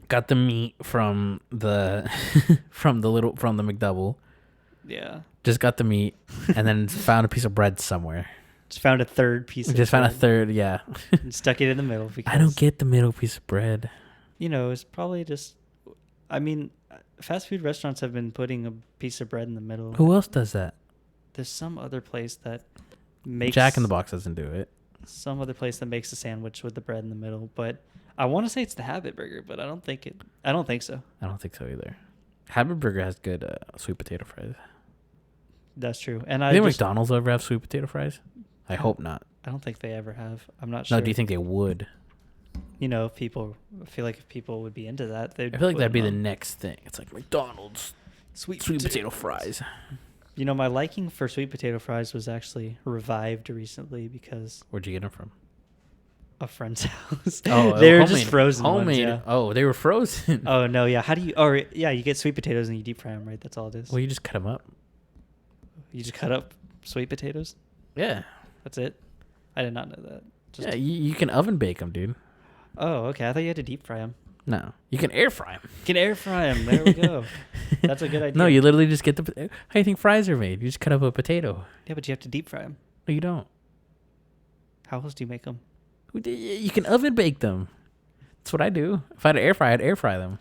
got the meat from the from the McDouble, Yeah, just got the meat, and then found a piece of bread somewhere. just found a third piece. Of Just found a bread third. Yeah, and stuck it in the middle because I don't get the middle piece of bread. You know, it's probably just. I mean, fast food restaurants have been putting a piece of bread in the middle. Who else does that? There's some other place that makes Jack in the Box doesn't do it. Some other place that makes a sandwich with the bread in the middle, but I want to say it's the Habit Burger, but I don't think so. I don't think so either. Habit Burger has good sweet potato fries. That's true. And Do I you think just, McDonald's ever have sweet potato fries? I hope not. I don't think they ever have. I'm not sure. No, do you think they would? You know, if people I feel like if people would be into that, they'd I feel like put that'd be them the on. next thing. It's like McDonald's sweet potato fries. You know, my liking for sweet potato fries was actually revived recently because Where'd you get them from? a friend's house. Oh, they were homemade. just frozen ones, Homemade. yeah. Oh, they were frozen. Oh no, yeah. How do you? Or yeah, you get sweet potatoes and you deep fry them, right? That's all it is. Well, you just cut them up. You just cut up sweet potatoes. Yeah. That's it. I did not know that. Just Yeah, you can oven bake them, dude. Oh, okay. I thought you had to deep fry them. No, you can air fry them. You can air fry them. There we go. That's a good idea. No, you literally just get the. How do you think fries are made? You just cut up a potato. Yeah, but you have to deep fry them. No, you don't. How else do you make them? You can oven bake them. That's what I do. If I had an air fryer, I'd air fry them.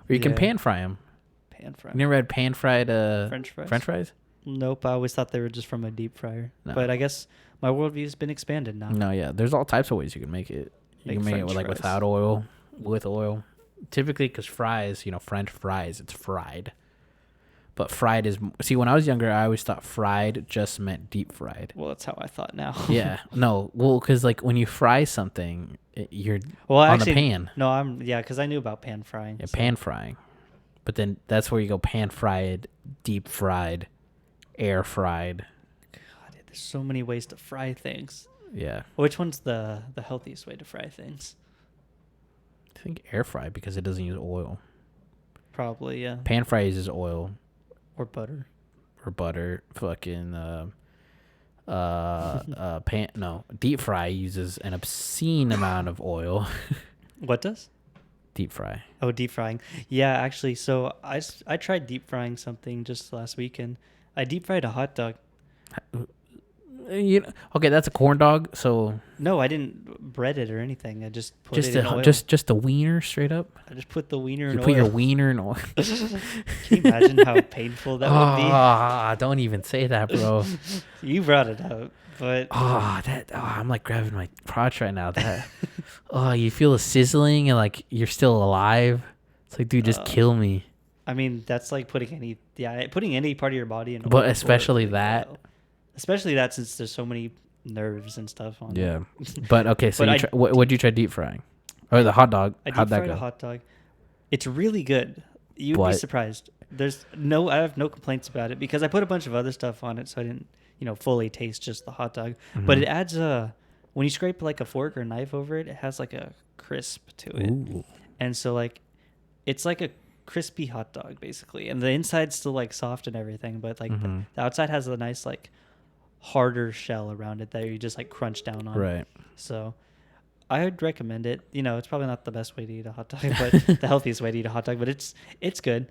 Or you can pan fry them. Pan fry. You never had pan fried French fries? French fries? Nope. I always thought they were just from a deep fryer. No. But I guess my worldview's been expanded now. No, yeah. There's all types of ways you can make it. You can make it with, like without oil, with oil. Typically, because fries, French fries, it's fried. But fried is... See, when I was younger, I always thought fried just meant deep fried. Well, that's how I thought now. Yeah. No. Well, because like when you fry something, you're actually, the pan. No, because I knew about pan frying. Yeah, pan frying. But then that's where you go pan fried, deep fried, air fried. God, there's so many ways to fry things. Yeah. Which one's the healthiest way to fry things? I think air fry because it doesn't use oil. Probably, yeah. Pan fry uses oil. Or butter. Fucking deep fry uses an obscene amount of oil. What does? Deep fry. Oh, deep frying. Yeah, actually, so I tried deep frying something just last weekend. I deep fried a hot dog. Okay, that's a corn dog. So no, I didn't bread it or anything. I just put it in oil. Just the wiener straight up. I just put the wiener in oil. You put your wiener in oil. Can you imagine how painful that would be? Ah, don't even say that, bro. You brought it up, but I'm like grabbing my crotch right now. You feel the sizzling and like you're still alive. It's like, dude, just kill me. I mean, that's like putting any part of your body in oil. But especially that. Especially that, since there's so many nerves and stuff on it. Yeah. But okay, so what'd you try deep frying? Or the hot dog? How'd that go? A hot dog. It's really good. You'd be surprised. I have no complaints about it because I put a bunch of other stuff on it, so I didn't, fully taste just the hot dog. Mm-hmm. But it adds when you scrape like a fork or knife over it, it has like a crisp to it. Ooh. And so like, it's like a crispy hot dog basically, and the inside's still like soft and everything, but like the outside has a nice like harder shell around it that you just like crunch down on. Right. So I would recommend it. It's probably not the best way to eat a hot dog, but the healthiest way to eat a hot dog, but it's good.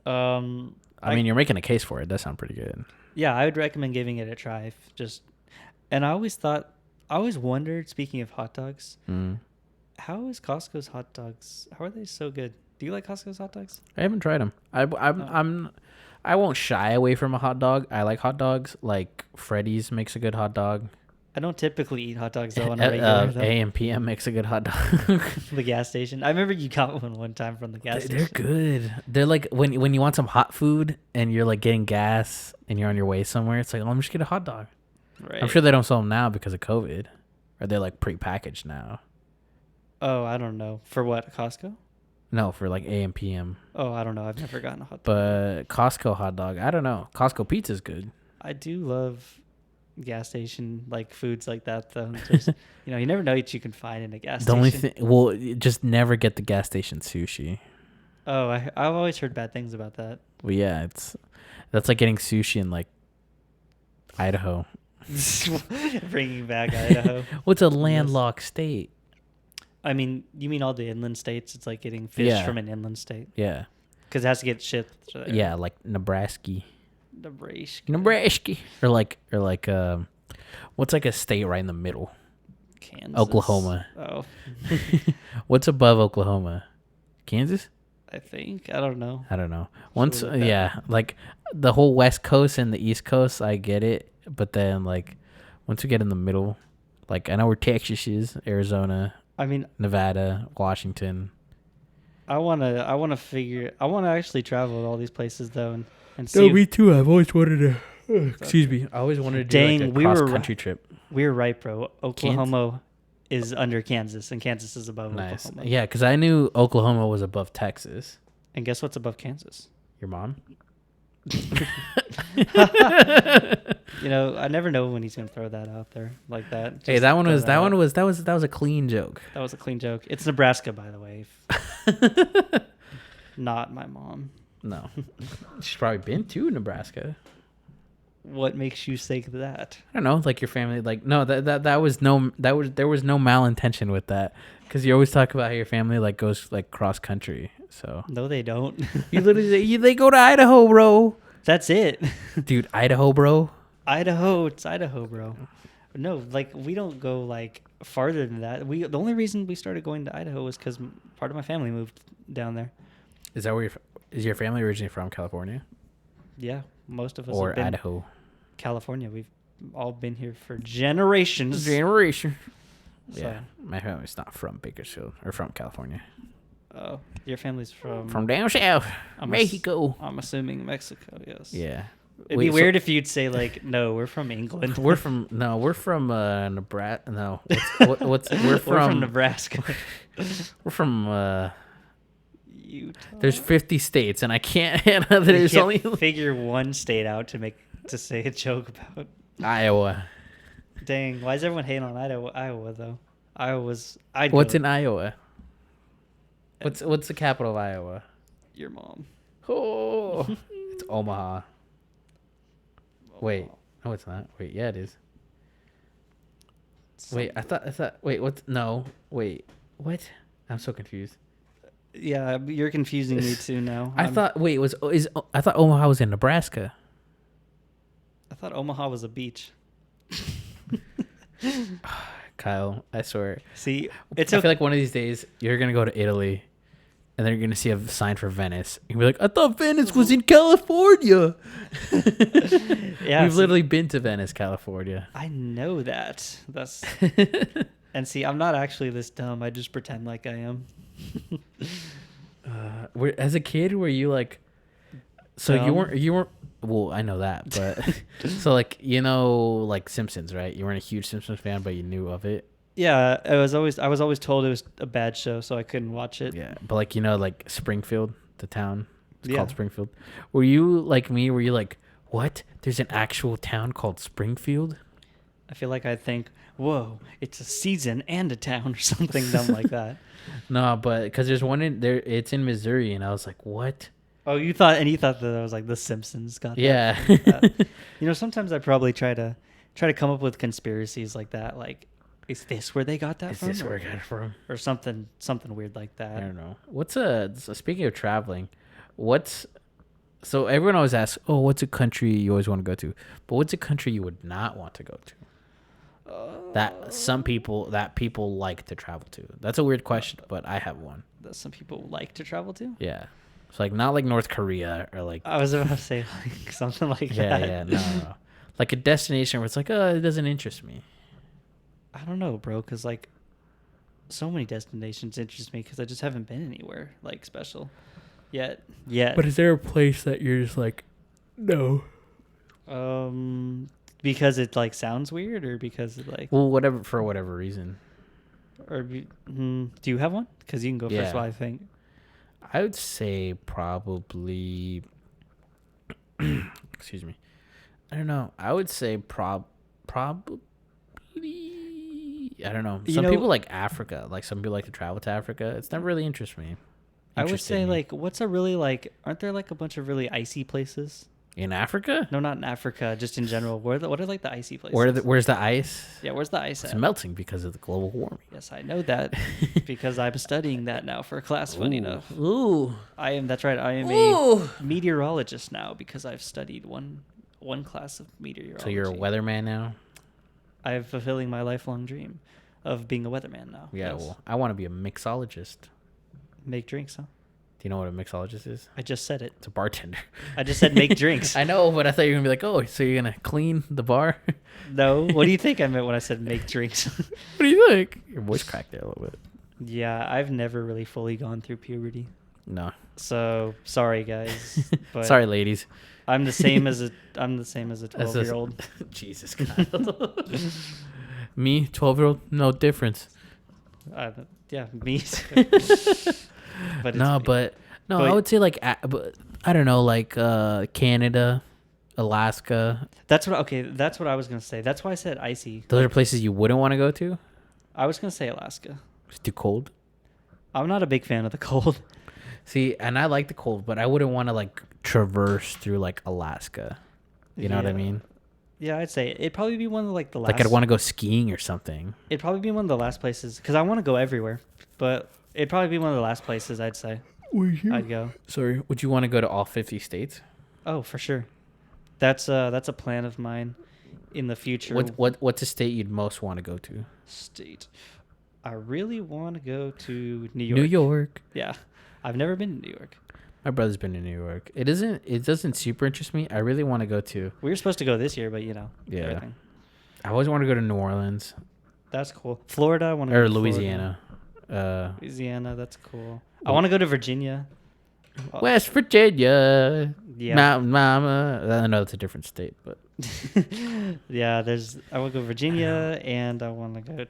I mean, you're making a case for it. That sounds pretty good. Yeah, I would recommend giving it a try. And I always wondered, speaking of hot dogs, how is Costco's hot dogs? How are they so good? Do you like Costco's hot dogs? I haven't tried them. I won't shy away from a hot dog. I like hot dogs. Like Freddy's makes a good hot dog. I don't typically eat hot dogs though on a regular. A.M.P.M. makes a good hot dog. The gas station. I remember you got one time from the gas station. They're good. They're like when you want some hot food and you're like getting gas and you're on your way somewhere. It's like, I'm just get a hot dog. Right. I'm sure they don't sell them now because of COVID, or they're like prepackaged now. Oh, I don't know. For what, Costco? No, for like A.M.P.M. Oh, I don't know. I've never gotten a hot dog. But Costco hot dog, I don't know. Costco pizza's good. I do love gas station like foods like that though. Just, you never know what you can find in a gas station. The only thing, just never get the gas station sushi. Oh, I've always heard bad things about that. Well, yeah, that's like getting sushi in like Idaho. Bringing back Idaho. What's a landlocked state? I mean, you mean all the inland states? It's like getting fish from an inland state. Yeah. Because it has to get shipped. Yeah, like Nebraska. Nebraska. Or like what's like a state right in the middle? Kansas. Oklahoma. Oh. What's above Oklahoma? Kansas? I think. I don't know. Once, like the whole West Coast and the East Coast, I get it. But then, like, once we get in the middle, like, I know where Texas is, Arizona. I mean, Nevada, Washington. I wanna actually travel to all these places though and see. No, me too. I've always wanted to. Excuse me. I always wanted to do like a cross country trip. We were right, bro. Oklahoma is under Kansas, and Kansas is above Oklahoma. Yeah, because I knew Oklahoma was above Texas. And guess what's above Kansas? Your mom. I never know when he's gonna throw that out there like that. Hey, that was a clean joke. That was a clean joke. It's Nebraska, by the way. Not my mom. No, she's probably been to Nebraska. What makes you say that? I don't know, like your family, like no, that was no, there was no malintention with that, because you always talk about how your family like goes like cross country. So No, they don't. you literally they go to Idaho, bro. That's it. Dude, Idaho, bro. Idaho, it's Idaho, bro. No, like we don't go like farther than that. The only reason we started going to Idaho was because part of my family moved down there. Is that where is your family originally from? California Yeah, most of us or have been Idaho? California. We've all been here for generations. Generation. So, Yeah, my family's not from Bakersfield or from California. Oh, your family's from down south, I'm Mexico. I'm assuming Mexico. Yes. Yeah. It'd be weird if you'd say like, no, we're from England. We're from Nebraska. No, we're from Nebraska. We're from Utah. There's 50 states, and I can't. And You there's can't only figure one state out to say a joke about. Iowa. Dang, why is everyone hating on Iowa though? Iowa's. What's in Iowa? What's the capital of Iowa? Your mom. Oh, it's Omaha. Wait, no, it's not. Wait, yeah, it is. Wait, I thought. Wait, what's no? Wait, what? I'm so confused. Yeah, you're confusing me too now. I thought. Wait, I thought Omaha was in Nebraska. I thought Omaha was a beach. Kyle, I swear. See, I feel like one of these days you're gonna go to Italy, and then you're gonna see a sign for Venice. You'll be like, "I thought Venice was in California." Yeah, we've literally been to Venice, California. I know that. That's and see, I'm not actually this dumb. I just pretend like I am. As a kid, were you like? So Dumb? you weren't. Well, I know that, but so like like Simpsons, right? You weren't a huge Simpsons fan, but you knew of it. Yeah, I was always told it was a bad show, so I couldn't watch it. Yeah, but like like Springfield, the town, it's Yeah. called Springfield. Were you like me? Were you like, what? There's an actual town called Springfield? I feel like I think, whoa, it's a season and a town or something dumb like that. No, but because there's one in there. It's in Missouri, and I was like, what? Oh, you thought that I was like The Simpsons got that? Yeah. Sometimes I probably try to come up with conspiracies like that. Like, is this where they got that from? Is this where I got it from? Or something weird like that. I don't know. So speaking of traveling, so everyone always asks, oh, what's a country you always want to go to? But what's a country you would not want to go to? That people like to travel to. That's a weird question, but I have one. That some people like to travel to? Yeah. It's like not like North Korea or like. I was about to say like something like yeah, that. Yeah, no. Like a destination where it's like, oh, it doesn't interest me. I don't know, bro, because like so many destinations interest me because I just haven't been anywhere like special yet. But is there a place that you're just like, no? Because it like sounds weird, or because it like. Well, for whatever reason. Or do you have one? Because you can go first. While I think. I would say probably. Excuse me. I don't know. I would say probably. I don't know. Some people like Africa. Like some people like to travel to Africa. It's never really interested me. I would say like, what's a really like? Aren't there like a bunch of really icy places? In Africa? No, not in Africa. Just in general. What are like the icy places? Where's the ice? Yeah, where's the ice? It's melting because of the global warming. Yes, I know that because I'm studying that now for a class. Funny enough. Ooh. That's right. I am a meteorologist now because I've studied one class of meteorology. So you're a weatherman now? I'm fulfilling my lifelong dream of being a weatherman now. Yeah, yes. Well, I want to be a mixologist. Make drinks, huh? Do you know what a mixologist is? I just said it. It's a bartender. I just said make drinks. I know, but I thought you were going to be like, oh, so you're going to clean the bar? No. What do you think I meant when I said make drinks? What do you think? Your voice cracked there a little bit. Yeah, I've never really fully gone through puberty. No. So, sorry guys. But sorry ladies. I'm the same as a 12-year-old. Jesus Kyle. Me, 12-year-old, no difference. Yeah, me too. But I would say like I don't know, like Canada, Alaska. That's what I was gonna say. That's why I said icy. Those are places you wouldn't want to go to. I was gonna say Alaska. It's too cold. I'm not a big fan of the cold. See, and I like the cold, but I wouldn't want to like traverse through like Alaska. You know what I mean? Yeah, I'd say it'd probably be one of like the last. Like I'd want to go skiing or something. It'd probably be one of the last places because I want to go everywhere, but it'd probably be one of the last places I'd say I'd go. Sorry, would you want to go to all 50 states? Oh, for sure. That's a plan of mine in the future. What's a state you'd most want to go to? State? I really want to go to New York. New York. Yeah, I've never been to New York. My brother's been to New York. It doesn't super interest me. I really want to go to. We were supposed to go this year, but Yeah. everything. I always want to go to New Orleans That's cool. Florida, I want to or go to Louisiana. Louisiana, that's cool. I want to go to Virginia. West Virginia. Yeah. Mountain Mama. I know it's a different state, but Yeah, I want to go to Virginia, and I want to go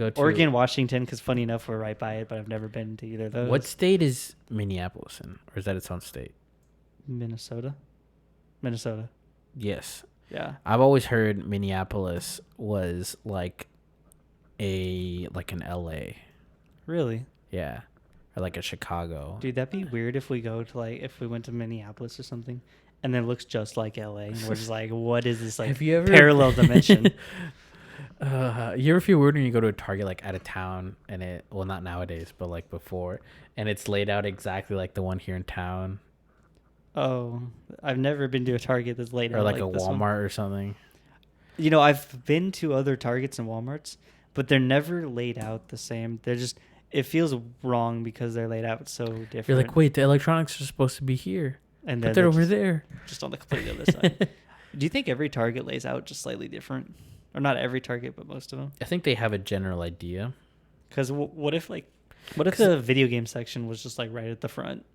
to Oregon, Washington, because funny enough, we're right by it, but I've never been to either of those. What state is Minneapolis in? Or is that its own state? Minnesota. Yes. Yeah. I've always heard Minneapolis was like an LA. Really? Yeah. Or like a Chicago. Dude, that'd be weird if we went to Minneapolis or something, and then it looks just like LA, and we're just like, what is this, like, Have you ever parallel dimension? You ever feel weird when you go to a Target like out of town and not nowadays, but like before, and it's laid out exactly like the one here in town? Oh, I've never been to a Target that's laid out Or like a this Walmart one. or something. You know, I've been to other Targets and Walmarts, but they're never laid out the same. It feels wrong because they're laid out so different. You're like, wait, the electronics are supposed to be here, and but they're over there. Just on the completely other side. Do you think every Target lays out just slightly different? Or not every Target, but most of them? I think they have a general idea. Because what if the video game section was just like right at the front?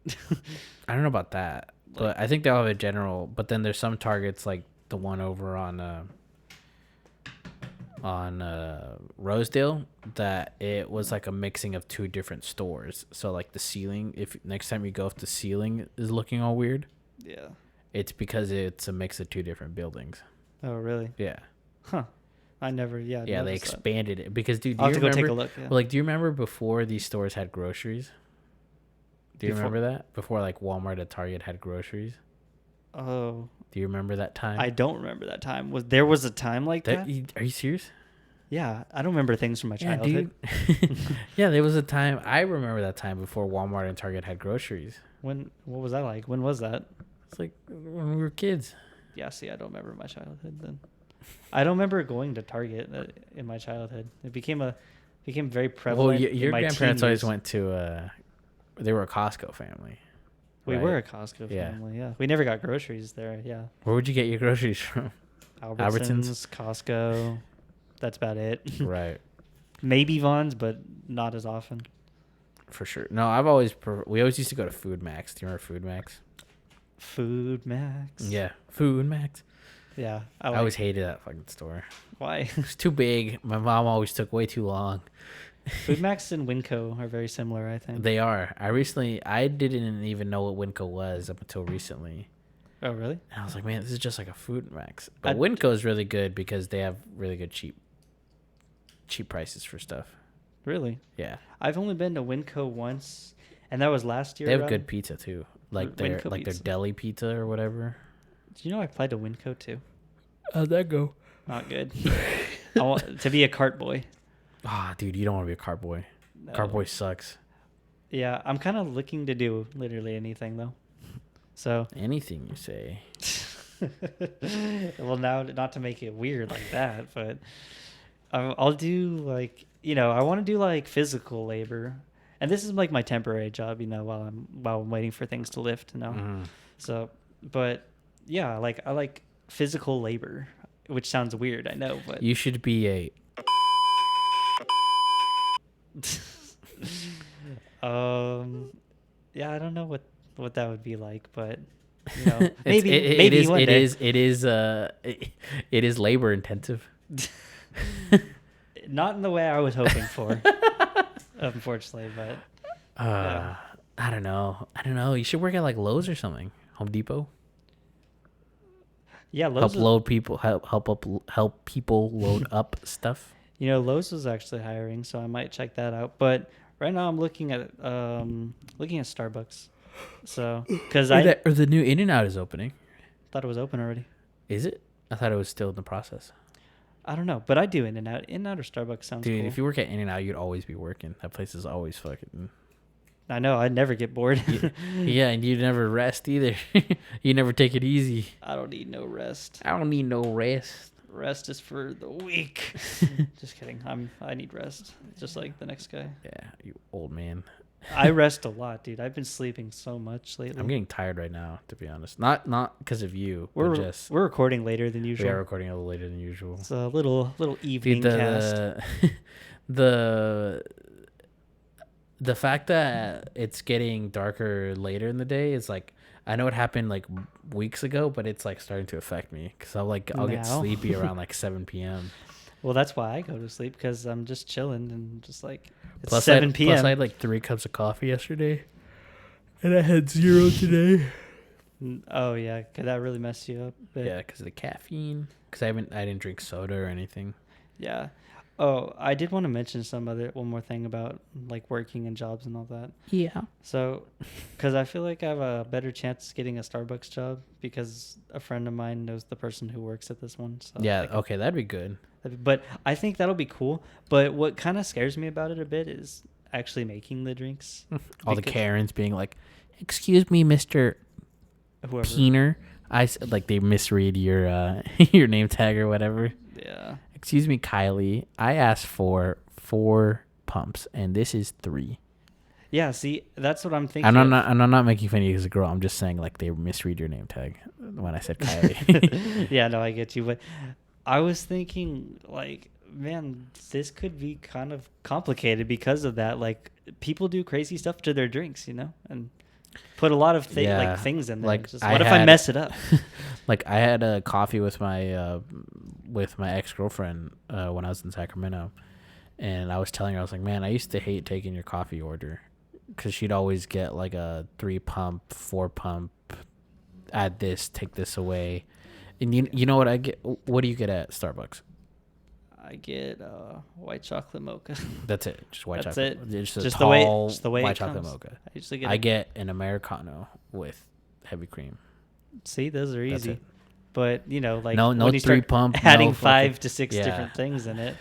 I don't know about that, but I think they'll have a general. But then there's some Targets like the one over on Rosedale that it was like a mixing of two different stores. So like the ceiling, if next time you go, if the ceiling is looking all weird, Yeah. it's because it's a mix of two different buildings. Oh, really? Yeah. Huh. I never, Yeah, they noticed that. expanded it because, dude, do I'll you have to go remember? take a look. Yeah. Well, like, do you remember before these stores had groceries? Do you remember that? Before like Walmart and Target had groceries? Oh. Do you remember that time? I don't remember that time. There was a time like that? Are you serious? Yeah, I don't remember things from my Yeah, childhood. dude. Yeah, there was a time. I remember that time before Walmart and Target had groceries. What was that like? When was that? It's like when we were kids. Yeah, see, I don't remember my childhood then. I don't remember going to Target in my childhood. It became very prevalent. Well, your in my grandparents teen always years. went to. They were a Costco family. We right? were a Costco Yeah. family. Yeah, we never got groceries there. Yeah, Where would you get your groceries from? Albertsons, Costco. That's about it. Right. Maybe Vons, but not as often. For sure. No, we always used to go to Food Max. Do you remember Food Max? Food Max. Yeah, Food Max. Yeah. I always hated that fucking store. Why? It was too big. My mom always took way too long. Food Max and Winco are very similar, I think. They are. I didn't even know what Winco was up until recently. Oh, really? And I was like, man, this is just like a Food Max. But Winco is really good because they have really good cheap prices for stuff. Really? Yeah. I've only been to Winco once, and that was last year. They have good pizza too. Like their pizza. deli pizza or whatever. Do you know I applied to Winco too? How'd that go? Not good. I want to be a cart boy. Ah, dude, you don't want to be a cart boy. No. Cart boy sucks. Yeah, I'm kind of looking to do literally anything though. So Anything you say. well, now not to make it weird like that, but I'll do like, I want to do like physical labor, and this is like my temporary job, while I'm waiting for things to lift, Mm-hmm. So, but yeah, I like physical labor, which sounds weird, I know, but You should be a. Yeah, I don't know what that would be like, but maybe one day. It is labor intensive. Not in the way I was hoping for, unfortunately, but yeah. I don't know. You should work at like Lowe's or something. Home Depot. Yeah, Lowe's Help people load up stuff. Lowe's was actually hiring, so I might check that out. But right now I'm looking at Starbucks. So, because Or the new In-N-Out is opening. thought it was open already. Is it? I thought it was still in the process. I don't know, but I do In-N-Out. In-N-Out or Starbucks sounds Dude, cool. if you work at In-N-Out, you'd always be working. That place is always fucking... I know. I'd never get bored. Yeah, and you never rest either. You never take it easy. I don't need no rest. I don't need no rest. Rest is for the weak. Just kidding. I need rest, just like the next guy. Yeah, you old man. I rest a lot, dude. I've been sleeping so much lately. I'm getting tired right now, to be honest. Not because of you, We're but just... we're recording later than We usual. are recording a little later than usual. It's a little evening Dude, cast. the fact that it's getting darker later in the day is like, I know it happened like weeks ago, but it's like starting to affect me because I'll get Now? sleepy around like 7 p.m. Well, that's why I go to sleep, because I'm just chilling and just like it's Plus 7 p.m. Plus I had like 3 cups of coffee yesterday, and I had 0 today. Oh yeah, could that really mess you up? But Yeah, because of the caffeine. Because I didn't drink soda or anything. yeah. Oh, I did want to mention one more thing about like working and jobs and all that. Yeah. So, because I feel like I have a better chance getting a Starbucks job because a friend of mine knows the person who works at this one. So Yeah. like, Okay, that'd be good. but I think that'll be cool. But what kind of scares me about it a bit is actually making the drinks. All the Karens being like, "Excuse me, Mr. Whoever. Keener." Like they misread your your name tag or whatever. Yeah. Excuse me, Kylie. I asked for 4 pumps, and this is 3. Yeah. See, that's what I'm thinking. And I'm not making fun of you as a girl. I'm just saying like they misread your name tag when I said Kylie. Yeah, no, I get you. But I was thinking, like, man, this could be kind of complicated because of that. Like, people do crazy stuff to their drinks, and put a lot of things in there. Like, Just, what if I mess it up? Like I had a coffee with my ex-girlfriend when I was in Sacramento, and I was telling her, I was like, man, I used to hate taking your coffee order because she'd always get like a 3 pump, 4 pump, add this, take this away. And you know what I get? What do you get at Starbucks? I get white chocolate mocha. That's it. Just white That's chocolate. it. Just a Just tall the way white it chocolate comes. mocha. I usually get. I get an Americano with heavy cream. See, those are That's easy. it. But like no when you 3 start pump, adding no 5 to 6 yeah. different things in it,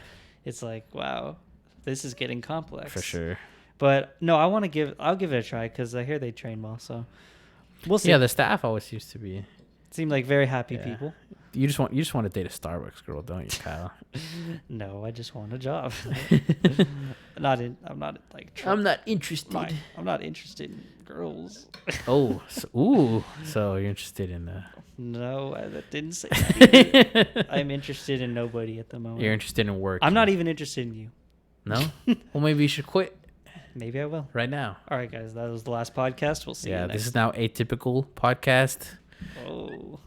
it's like, wow, this is getting complex. For sure. But no, I'll give it a try because I hear they train well. So we'll see. Yeah, the staff always used to be. Seem like very happy Yeah. people. You just want to date a Starbucks girl, don't you, Kyle? No, I just want a job. I'm not interested. I'm not interested in girls. Oh, so you're interested in No, that didn't say that either. I'm interested in nobody at the moment. You're interested in work. I'm not even interested in you. No? Well, maybe you should quit Maybe I will. right now. All right, guys. That was the last podcast. We'll see you Yeah, next. this is now Atypical podcast. Oh.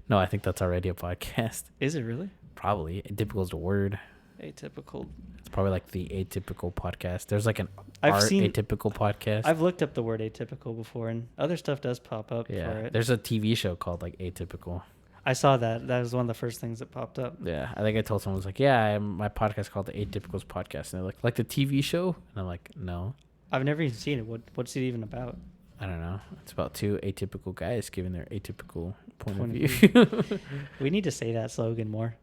No, I think that's already a podcast. Is it really? Probably. Atypical is the word. Atypical. It's probably like the Atypical podcast. There's like an I've seen Atypical podcast. I've looked up the word atypical before, and other stuff does pop up for it. There's a TV show called like Atypical. I saw that. That was one of the first things that popped up. Yeah, I think I told someone, I was like, yeah, my podcast called the Atypicals podcast. And they're like the TV show? And I'm like, no. I've never even seen it. What's it even about? I don't know. It's about 2 atypical guys giving their atypical point of Point view. of We need to say that slogan more.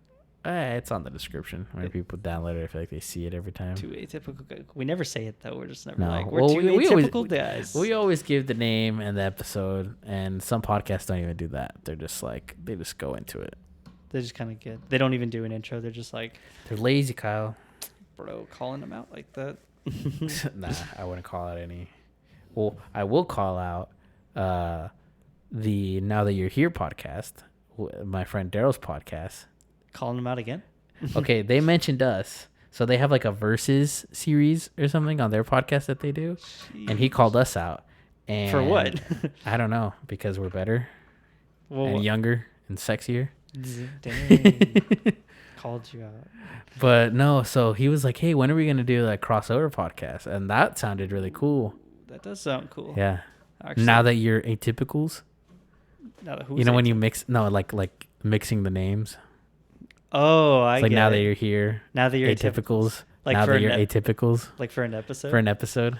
It's on the description. When people download it, I feel like they see it every time. 2 atypical guys. We never say it, though. We're just never No. like, we're Well, 2 we atypical guys. We always give the name and the episode, and some podcasts don't even do that. They're just like, they just go into it. They just kind of they don't even do an intro. They're just like, They're lazy, Kyle. bro, calling them out like that. Nah, I wouldn't call out any. Well, I will call out the Now That You're Here podcast, my friend Daryl's podcast. Calling them out again? Okay, they mentioned us. So they have like a versus series or something on their podcast that they do. Jeez. And he called us out. And For what? I don't know, because we're better and younger and sexier. Dang. Called you out. But no, so he was like, hey, when are we going to do like crossover podcast? And that sounded really cool. That does sound cool. Yeah. Actually, Now That You're Atypicals. Who's When you mix, no, like mixing the names. Oh, I It's like get Now it. That You're Here. Now That You're Atypicals. Like now for that an you're ep- atypicals Like for an episode? for an episode.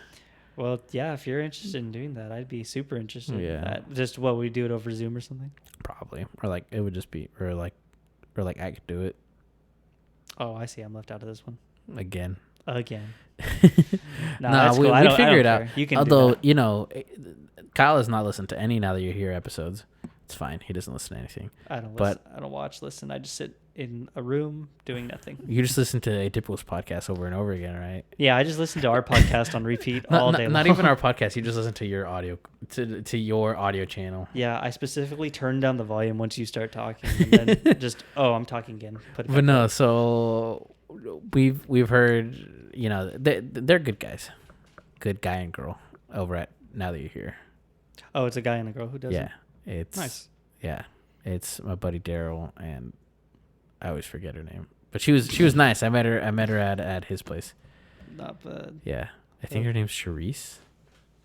Well, yeah, if you're interested in doing that, I'd be super interested Yeah. in that. Just what, we do it over Zoom or something? Probably. Or like it would just be or like I could do it Oh, I see. I'm left out of this one. again. Again. No, That's we cool. we'd figure it out. Care. You can Although, do that. Kyle has not listened to any Now That You're Here episodes. It's fine. He doesn't listen to anything. I don't but listen. I don't watch, listen. I just sit in a room doing nothing. You just listen to Atypicals podcast over and over again, right? Yeah, I just listen to our podcast on repeat all day long. Not even our podcast. You just listen to your audio to your audio channel. Yeah, I specifically turn down the volume once you start talking, and then just I'm talking again. Put it back But no, up. so we've heard, they're good guys, good guy and girl over at Now That You're Here. Oh, it's a guy and a girl who does it? Yeah, it's nice. Yeah, it's my buddy Daryl, and I always forget her name, but she was nice. I met her at his place. Not bad. Yeah, I think her name's Charisse.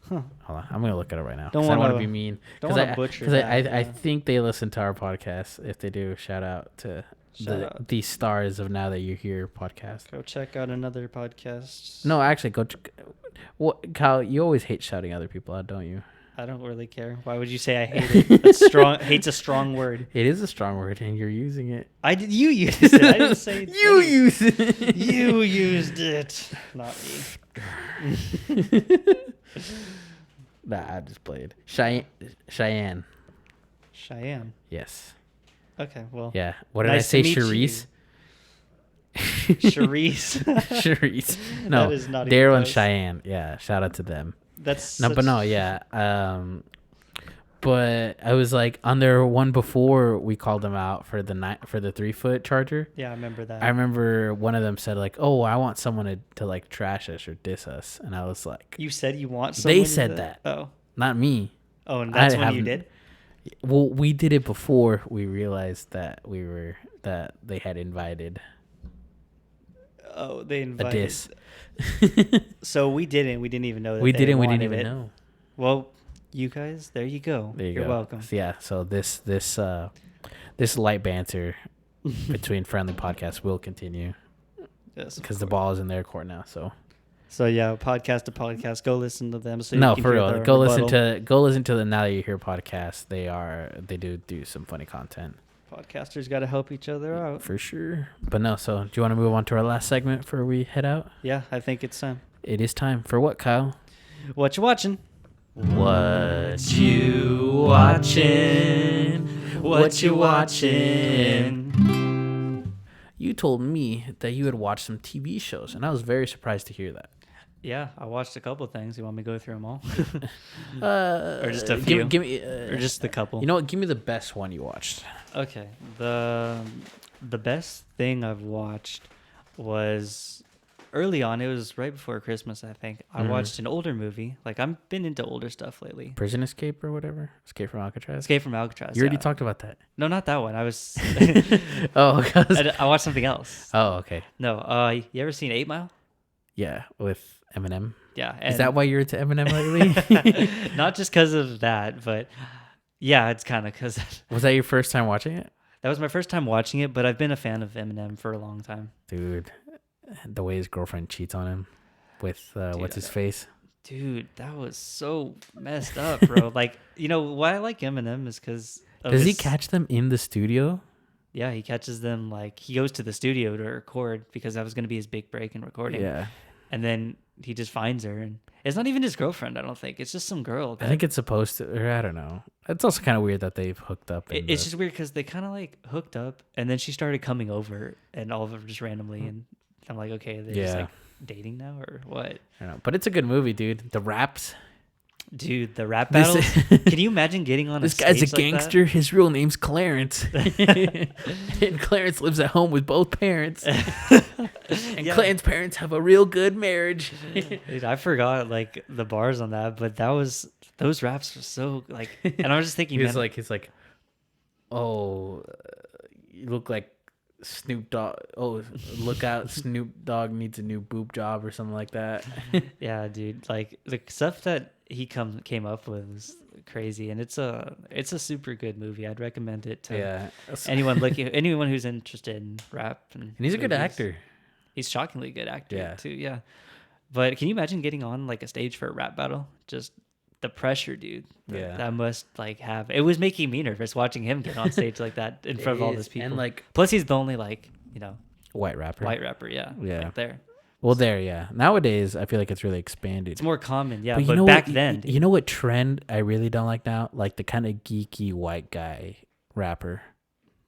Huh. Hold on, I'm gonna look at her right now. Don't I want wanna- to be mean. Don't want to butcher Because that. I think they listen to our podcast. If they do, shout out to Shout out. the stars of Now That You're Here podcast. Go check out another podcast. No, actually, what, Kyle? You always hate shouting other people out, don't you? I don't really care. Why would you say I hate it? That's strong. Hate's a strong word. It is a strong word, and you're using it. You used it. I didn't say it. You use it. You used it. Not me. Nah, I just played. Cheyenne. Cheyenne. Yes. Okay, well. Yeah. What did Nice I say? to meet Charisse. Charisse. Charisse. No, That is not even Daryl and close. Cheyenne. Yeah, shout out to them. That's No, but no, yeah. But I was like on their one before we called them out for the 3-foot charger. Yeah, I remember that. I remember one of them said like, "Oh, I want someone to like trash us or diss us," and I was like, You said you want someone "They to said do that, Oh. not me." Oh, and that's I when you haven't- did? Well, we did it before we realized that they had invited Oh, they a invited. diss. So we didn't. We didn't even know that We they didn't wanted even it. know. Well, you guys, there you go. There you You're go. welcome. So, yeah. So this light banter between friendly podcasts will continue Yes, of because the course. ball is in their court now. So Yeah, podcast to podcast. Go listen to them. So you no, can for hear real. their Go rebuttal. listen to the Now That You Hear podcast. They do some funny content Podcasters got to help each other out. for sure. But no, so do you want to move on to our last segment before we head out? Yeah, I think it's time. It is time for what, Kyle? What you watching? What you watching? What you watching? You told me that you had watched some TV shows, and I was very surprised to hear that. Yeah, I watched a couple things. You want me to go through them all? Or just a few? Give me, Or just the couple? You know what? Give me the best one you watched. Okay. The best thing I've watched was early on. It was right before Christmas, I think. I Mhm. watched an older movie. Like, I've been into older stuff lately. Prison Escape or whatever? Escape from Alcatraz? Escape from Alcatraz. You already yeah. talked about that. No, not that one. I was. Oh, 'cause- I watched something else. oh, okay. No. You ever seen 8 Mile? Yeah, with Eminem. Yeah. Is that why you're into Eminem lately? Not just because of that, but yeah, it's kind of because Was that your first time watching it? that was my first time watching it. But I've been a fan of Eminem for a long time. Dude, the way his girlfriend cheats on him with what's his face? Dude, that was so messed up, bro. Like, why I like Eminem is because Does he catch them in the studio? Yeah, he catches them. Like, he goes to the studio to record because that was going to be his big break in recording. Yeah. And then he just finds her, and it's not even his girlfriend. I don't think it's just some girl. I think it's supposed to, or I don't know. It's also kind of weird that they've hooked up. It's just weird because they kind of like hooked up, and then she started coming over, and all of them just randomly, and I'm like, okay, they're just Yeah. like dating now or what? I don't know, but it's a good movie, dude. The raps. Dude, the rap This- battles. Can you imagine getting on This a guy's a stage like that? gangster. His real name's Clarence, and Clarence lives at home with both parents. And Yeah. Clarence' parents have a real good marriage. Dude, I forgot like the bars on that, but those raps were so like, and I was just thinking, he's man, like, oh, you look like Snoop Dogg. Oh, look out, Snoop Dogg needs a new boob job or something like that. yeah, dude, like the stuff that he came up with was crazy, and it's a super good movie. I'd recommend it to Yeah, anyone who's interested in rap, and and he's a good movies. actor. He's shockingly good actor Yeah. too. Yeah. But can you imagine getting on like a stage for a rap battle? Just the pressure, dude. Yeah. That must like have. It was making me nervous watching him get on stage like that in front of all these people. And like plus, he's the only like white rapper. white rapper. Yeah. Yeah. Like there. Well, there, yeah. Nowadays, I feel like it's really expanded. It's more common, yeah. you But know back what, then, you know what trend I really don't like now? Like the kind of geeky white guy rapper.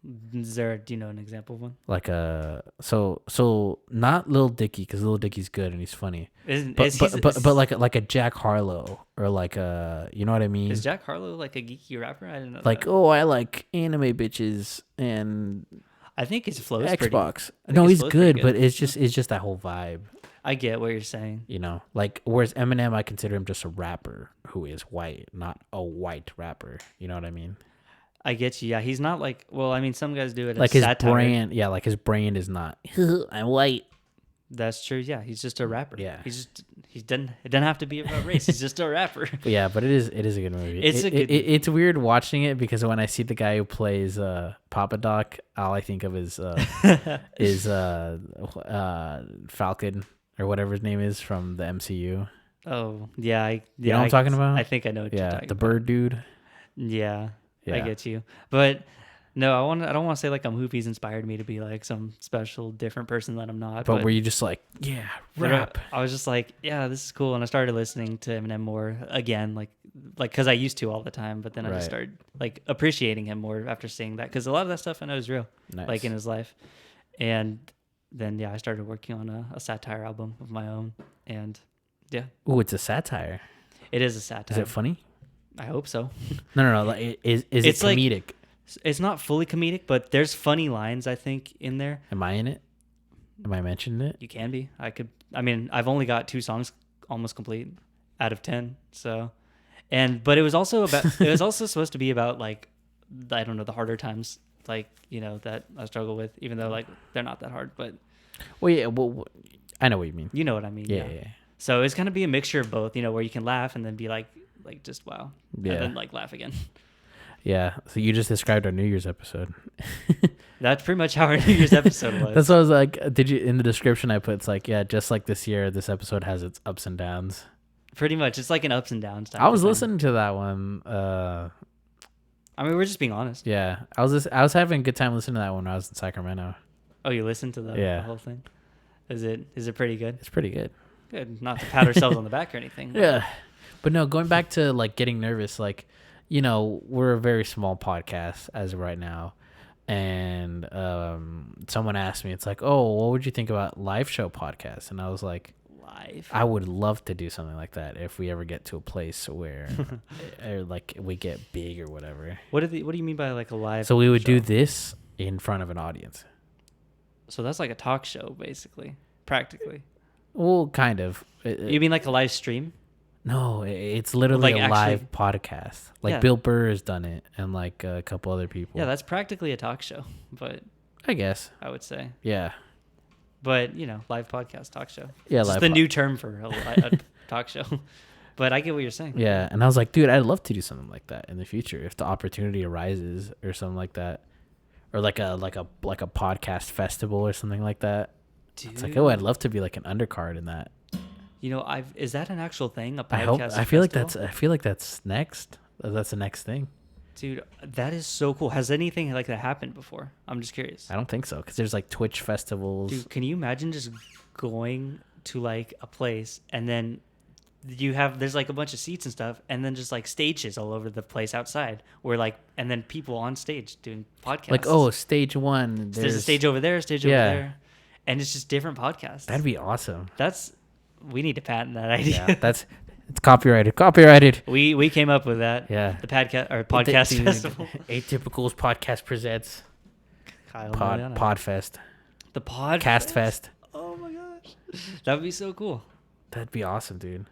do you know an example of one? Like so not Lil Dicky, because Lil Dicky's good and he's funny. But like a Jack Harlow, or like you know what I mean? Is Jack Harlow like a geeky rapper? I didn't know. Like, that. oh, I like anime bitches and I think his flow is Xbox. pretty. No, he's good, but it's just that whole vibe. I get what you're saying. You know, like whereas Eminem, I consider him just a rapper who is white, not a white rapper. You know what I mean? I get you. Yeah, he's not like. Well, I mean, some guys do it Like as his satire. brand, yeah, like his brand is not. I'm white. That's true. Yeah, he's just a rapper. Yeah, It doesn't have to be about race. He's just a rapper. Yeah, but it is a good movie. It's it's weird watching it because when I see the guy who plays Papa Doc, all I think of is Falcon or whatever his name is from the MCU. Oh yeah, You know what I'm talking about? I think I know what you're talking the about. bird dude. Yeah, I Yeah. get you. But no, I don't want to say like a movie's inspired me to be like some special different person that I'm not. But were you just like, yeah, but, rap? I was just like, yeah, this is cool, and I started listening to Eminem more again, like because I used to all the time, but then I just started like appreciating him more after seeing that, because a lot of that stuff I know is real, like in his life, and then I started working on a satire album of my own, and yeah. Oh, it's a satire. It is a satire. Is it funny? I hope so. No. Like, is it comedic? Like, it's not fully comedic, but there's funny lines, I think, in there. Am I in it? Am I mentioning it? You can be. I mean, I've only got 2 songs almost complete out of 10. So, but it was also supposed to be about like, I don't know, the harder times, like, that I struggle with, even though like they're not that hard, but. Well, yeah. Well, I know what you mean. You know what I mean. Yeah. So it's gonna be a mixture of both, where you can laugh and then be like just wow, yeah, and then like laugh again. Yeah. So you just described our New Year's episode. That's pretty much how our New Year's episode was. That's what I was like. In the description I put, it's like, yeah, just like this year, this episode has its ups and downs. Pretty much, it's like an ups and downs. I was listening to that one. I mean, we're just being honest. Yeah, I was having a good time listening to that one when I was in Sacramento. Oh, you listened to the whole thing? Is it pretty good? It's pretty good. Good. Not to pat ourselves on the back or anything. Yeah. But no, going back to like getting nervous, like, we're a very small podcast as of right now. And someone asked me, it's like, oh, what would you think about live show podcasts? And I was like, I would love to do something like that if we ever get to a place where or like we get big or whatever. What do you mean by like a live So we would show? do this in front of an audience. So that's like a talk show, basically, practically. Well, kind of. You mean like a live stream? No, it's literally like a live podcast. Like Bill Burr has done it, and like a couple other people. Yeah, that's practically a talk show, but I guess I would say. Yeah. But live podcast, talk show. Yeah, it's the new term for a talk show. But I get what you're saying. Yeah, and I was like, dude, I'd love to do something like that in the future if the opportunity arises, or something like that, or like a podcast festival or something like that. Dude. It's like, oh, I'd love to be like an undercard in that. Is that an actual thing? A podcast? I feel like that's next. That's the next thing. Dude, that is so cool. Has anything like that happened before? I'm just curious. I don't think so, because there's like Twitch festivals. Dude, can you imagine just going to like a place and then there's like a bunch of seats and stuff, and then just like stages all over the place outside where like, and then people on stage doing podcasts. Like, oh, stage one. There's a stage over there, stage over there. And it's just different podcasts. That'd be awesome. We need to patent that idea. Yeah, it's copyrighted. We came up with that. Yeah. The podcast festival. Atypicals podcast presents Podfest. The Podfest. Cast Fest. Oh my gosh. That would be so cool. That'd be awesome, dude.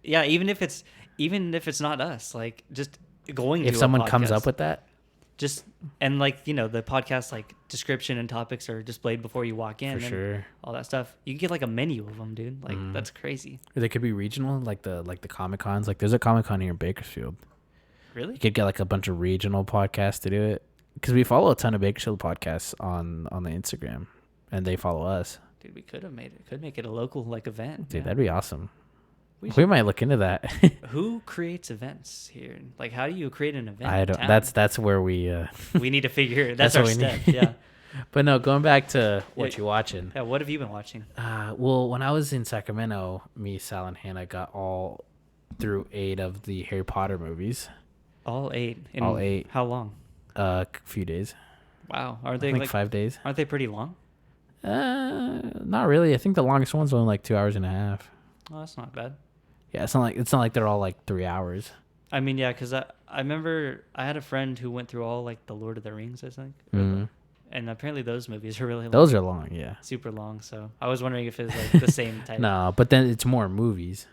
Yeah, even if it's not us, like just going if to someone a podcast, comes up with that. Just and like the podcast like description and topics are displayed before you walk in. For sure. All that stuff. You can get like a menu of them, dude. Like that's crazy. Or they could be regional, like the Comic Cons. Like there's a Comic Con here in Bakersfield. Really? You could get like a bunch of regional podcasts to do it, because we follow a ton of Bakersfield podcasts on the Instagram, and they follow us. Dude, we could have made it. Could make it a local like event. Dude, yeah. that'd be awesome. We We might look into that. Who creates events here? Like, how do you create an event? I in don't. town? That's where we. We need to figure. That's what our we step. need. Yeah. But no, going back to what Yeah. you're watching. Yeah. What have you been watching? Well, when I was in Sacramento, me, Sal, and Hannah got all through 8 of the Harry Potter movies. All 8. In All 8. How long? A few days. Wow. Aren't I they think like 5 days. Aren't they pretty long? Not really. I think the longest one's only like 2.5 hours. Oh, that's not bad. Yeah, it's not like they're all like 3 hours. I mean, yeah, because I remember I had a friend who went through all like the Lord of the Rings, I think, Mhm. and apparently those movies are really long, Those are long, yeah. super long. So I was wondering if it's like the same type. No, but then it's more movies.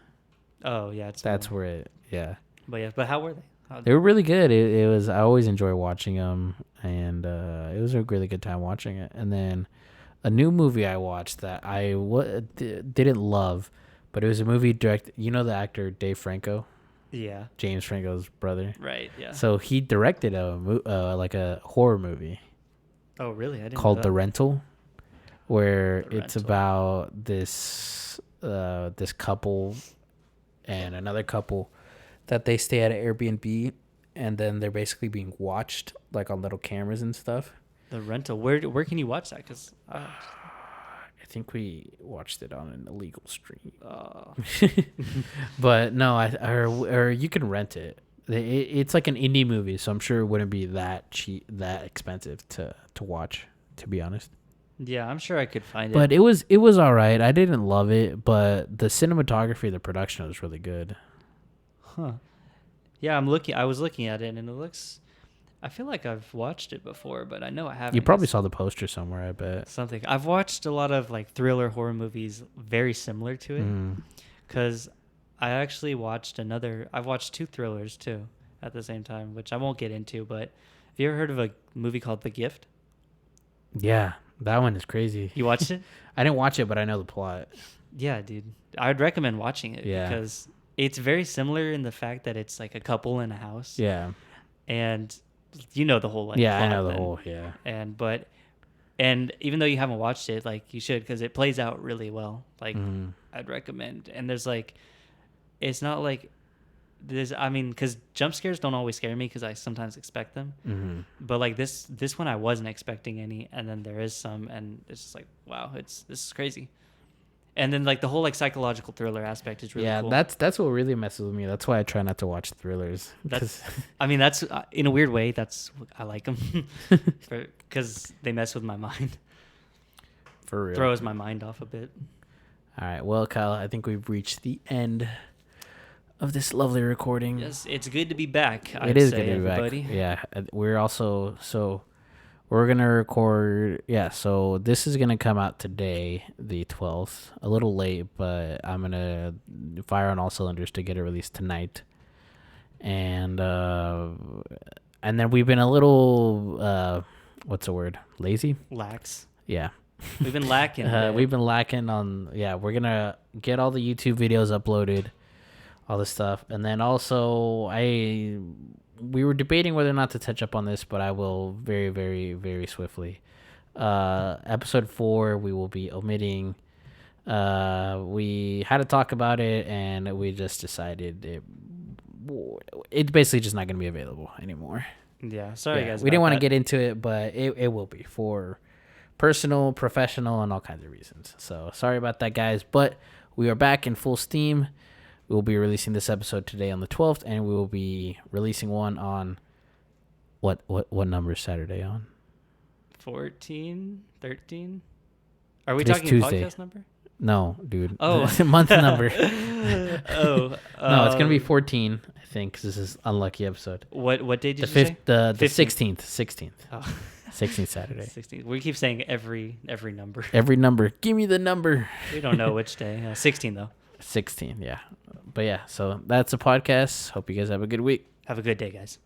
Oh yeah, That's more. where it, yeah. But how were they? They were really good. It was. I always enjoy watching them, and it was a really good time watching it. And then a new movie I watched that I didn't love, but it was a movie directed. You know the actor Dave Franco, Yeah. James Franco's brother. Right. Yeah. So he directed like a horror movie Oh really? I didn't know called that. The Rental, where The it's Rental. about this couple and another couple that they stay at an Airbnb, and then they're basically being watched like on little cameras and stuff. The Rental. Where can you watch that? Because I think we watched it on an illegal stream. But no, or you can rent it. It's like an indie movie, so I'm sure it wouldn't be that cheap, that expensive to watch, to be honest. yeah, I'm sure I could find But it. it was all right. I didn't love it, but the cinematography, the production was really good. Huh. Yeah, I was looking at it, and it looks. I feel like I've watched it before, but I know I haven't. You probably It's saw the poster somewhere, I bet. something. I've watched a lot of like thriller horror movies very similar to it, Mm. because I actually watched I've watched 2 thrillers too at the same time, which I won't get into. But have you ever heard of a movie called The Gift? Yeah, that one is crazy. You watched it? I didn't watch it, but I know the plot. Yeah, dude. I'd recommend watching it Yeah. because it's very similar in the fact that it's like a couple in a house. Yeah. And you know the whole like Yeah, I plot know the then. whole, yeah. And even though you haven't watched it, like you should, because it plays out really well. Like Mhm. I'd recommend. And there's like, it's not like because jump scares don't always scare me because I sometimes expect them. Mhm. But like this one, I wasn't expecting any, and then there is some, and it's just like, wow, this is crazy. And then like the whole like psychological thriller aspect is really Yeah, cool. that's what really messes with me. That's why I try not to watch thrillers. That's I mean that's in a weird way I like them because they mess with my mind, For real. throws my mind off a bit. All right. Well, Kyle, I think we've reached the end of this lovely recording. Yes, it's good to be back. It is good to be back. Yeah. We're also, we're going to record. Yeah. So this is going to come out today, the 12th, a little late, but I'm going to fire on all cylinders to get it released tonight. And then we've been a little, what's the word? Lazy? Lax. Yeah. We've been lacking. We've been lacking on, we're going to get all the YouTube videos uploaded, all this stuff. And then also we were debating whether or not to touch up on this, but I will very, very, very swiftly. Episode 4, we will be omitting. We had to talk about it, and we just decided it's basically just not going to be available anymore. Yeah, sorry guys. We didn't want to to get into it, but it will be for personal, professional, and all kinds of reasons. So sorry about that, guys. But we are back in full steam. We will be releasing this episode today on the 12th, and we will be releasing one on what number is Saturday on? 14, 13. Are we Today's talking Tuesday. podcast number? No, dude. Oh. Month number. Oh, No, it's gonna be 14, I think, because this is unlucky episode. What date did The you fifth, say? the 15th. 16th, Oh. 16th Saturday. 16. We keep saying every number. Every number, give me the number. We don't know which day. 16 though. 16, yeah. But yeah, so that's a podcast. Hope you guys have a good week. Have a good day, guys.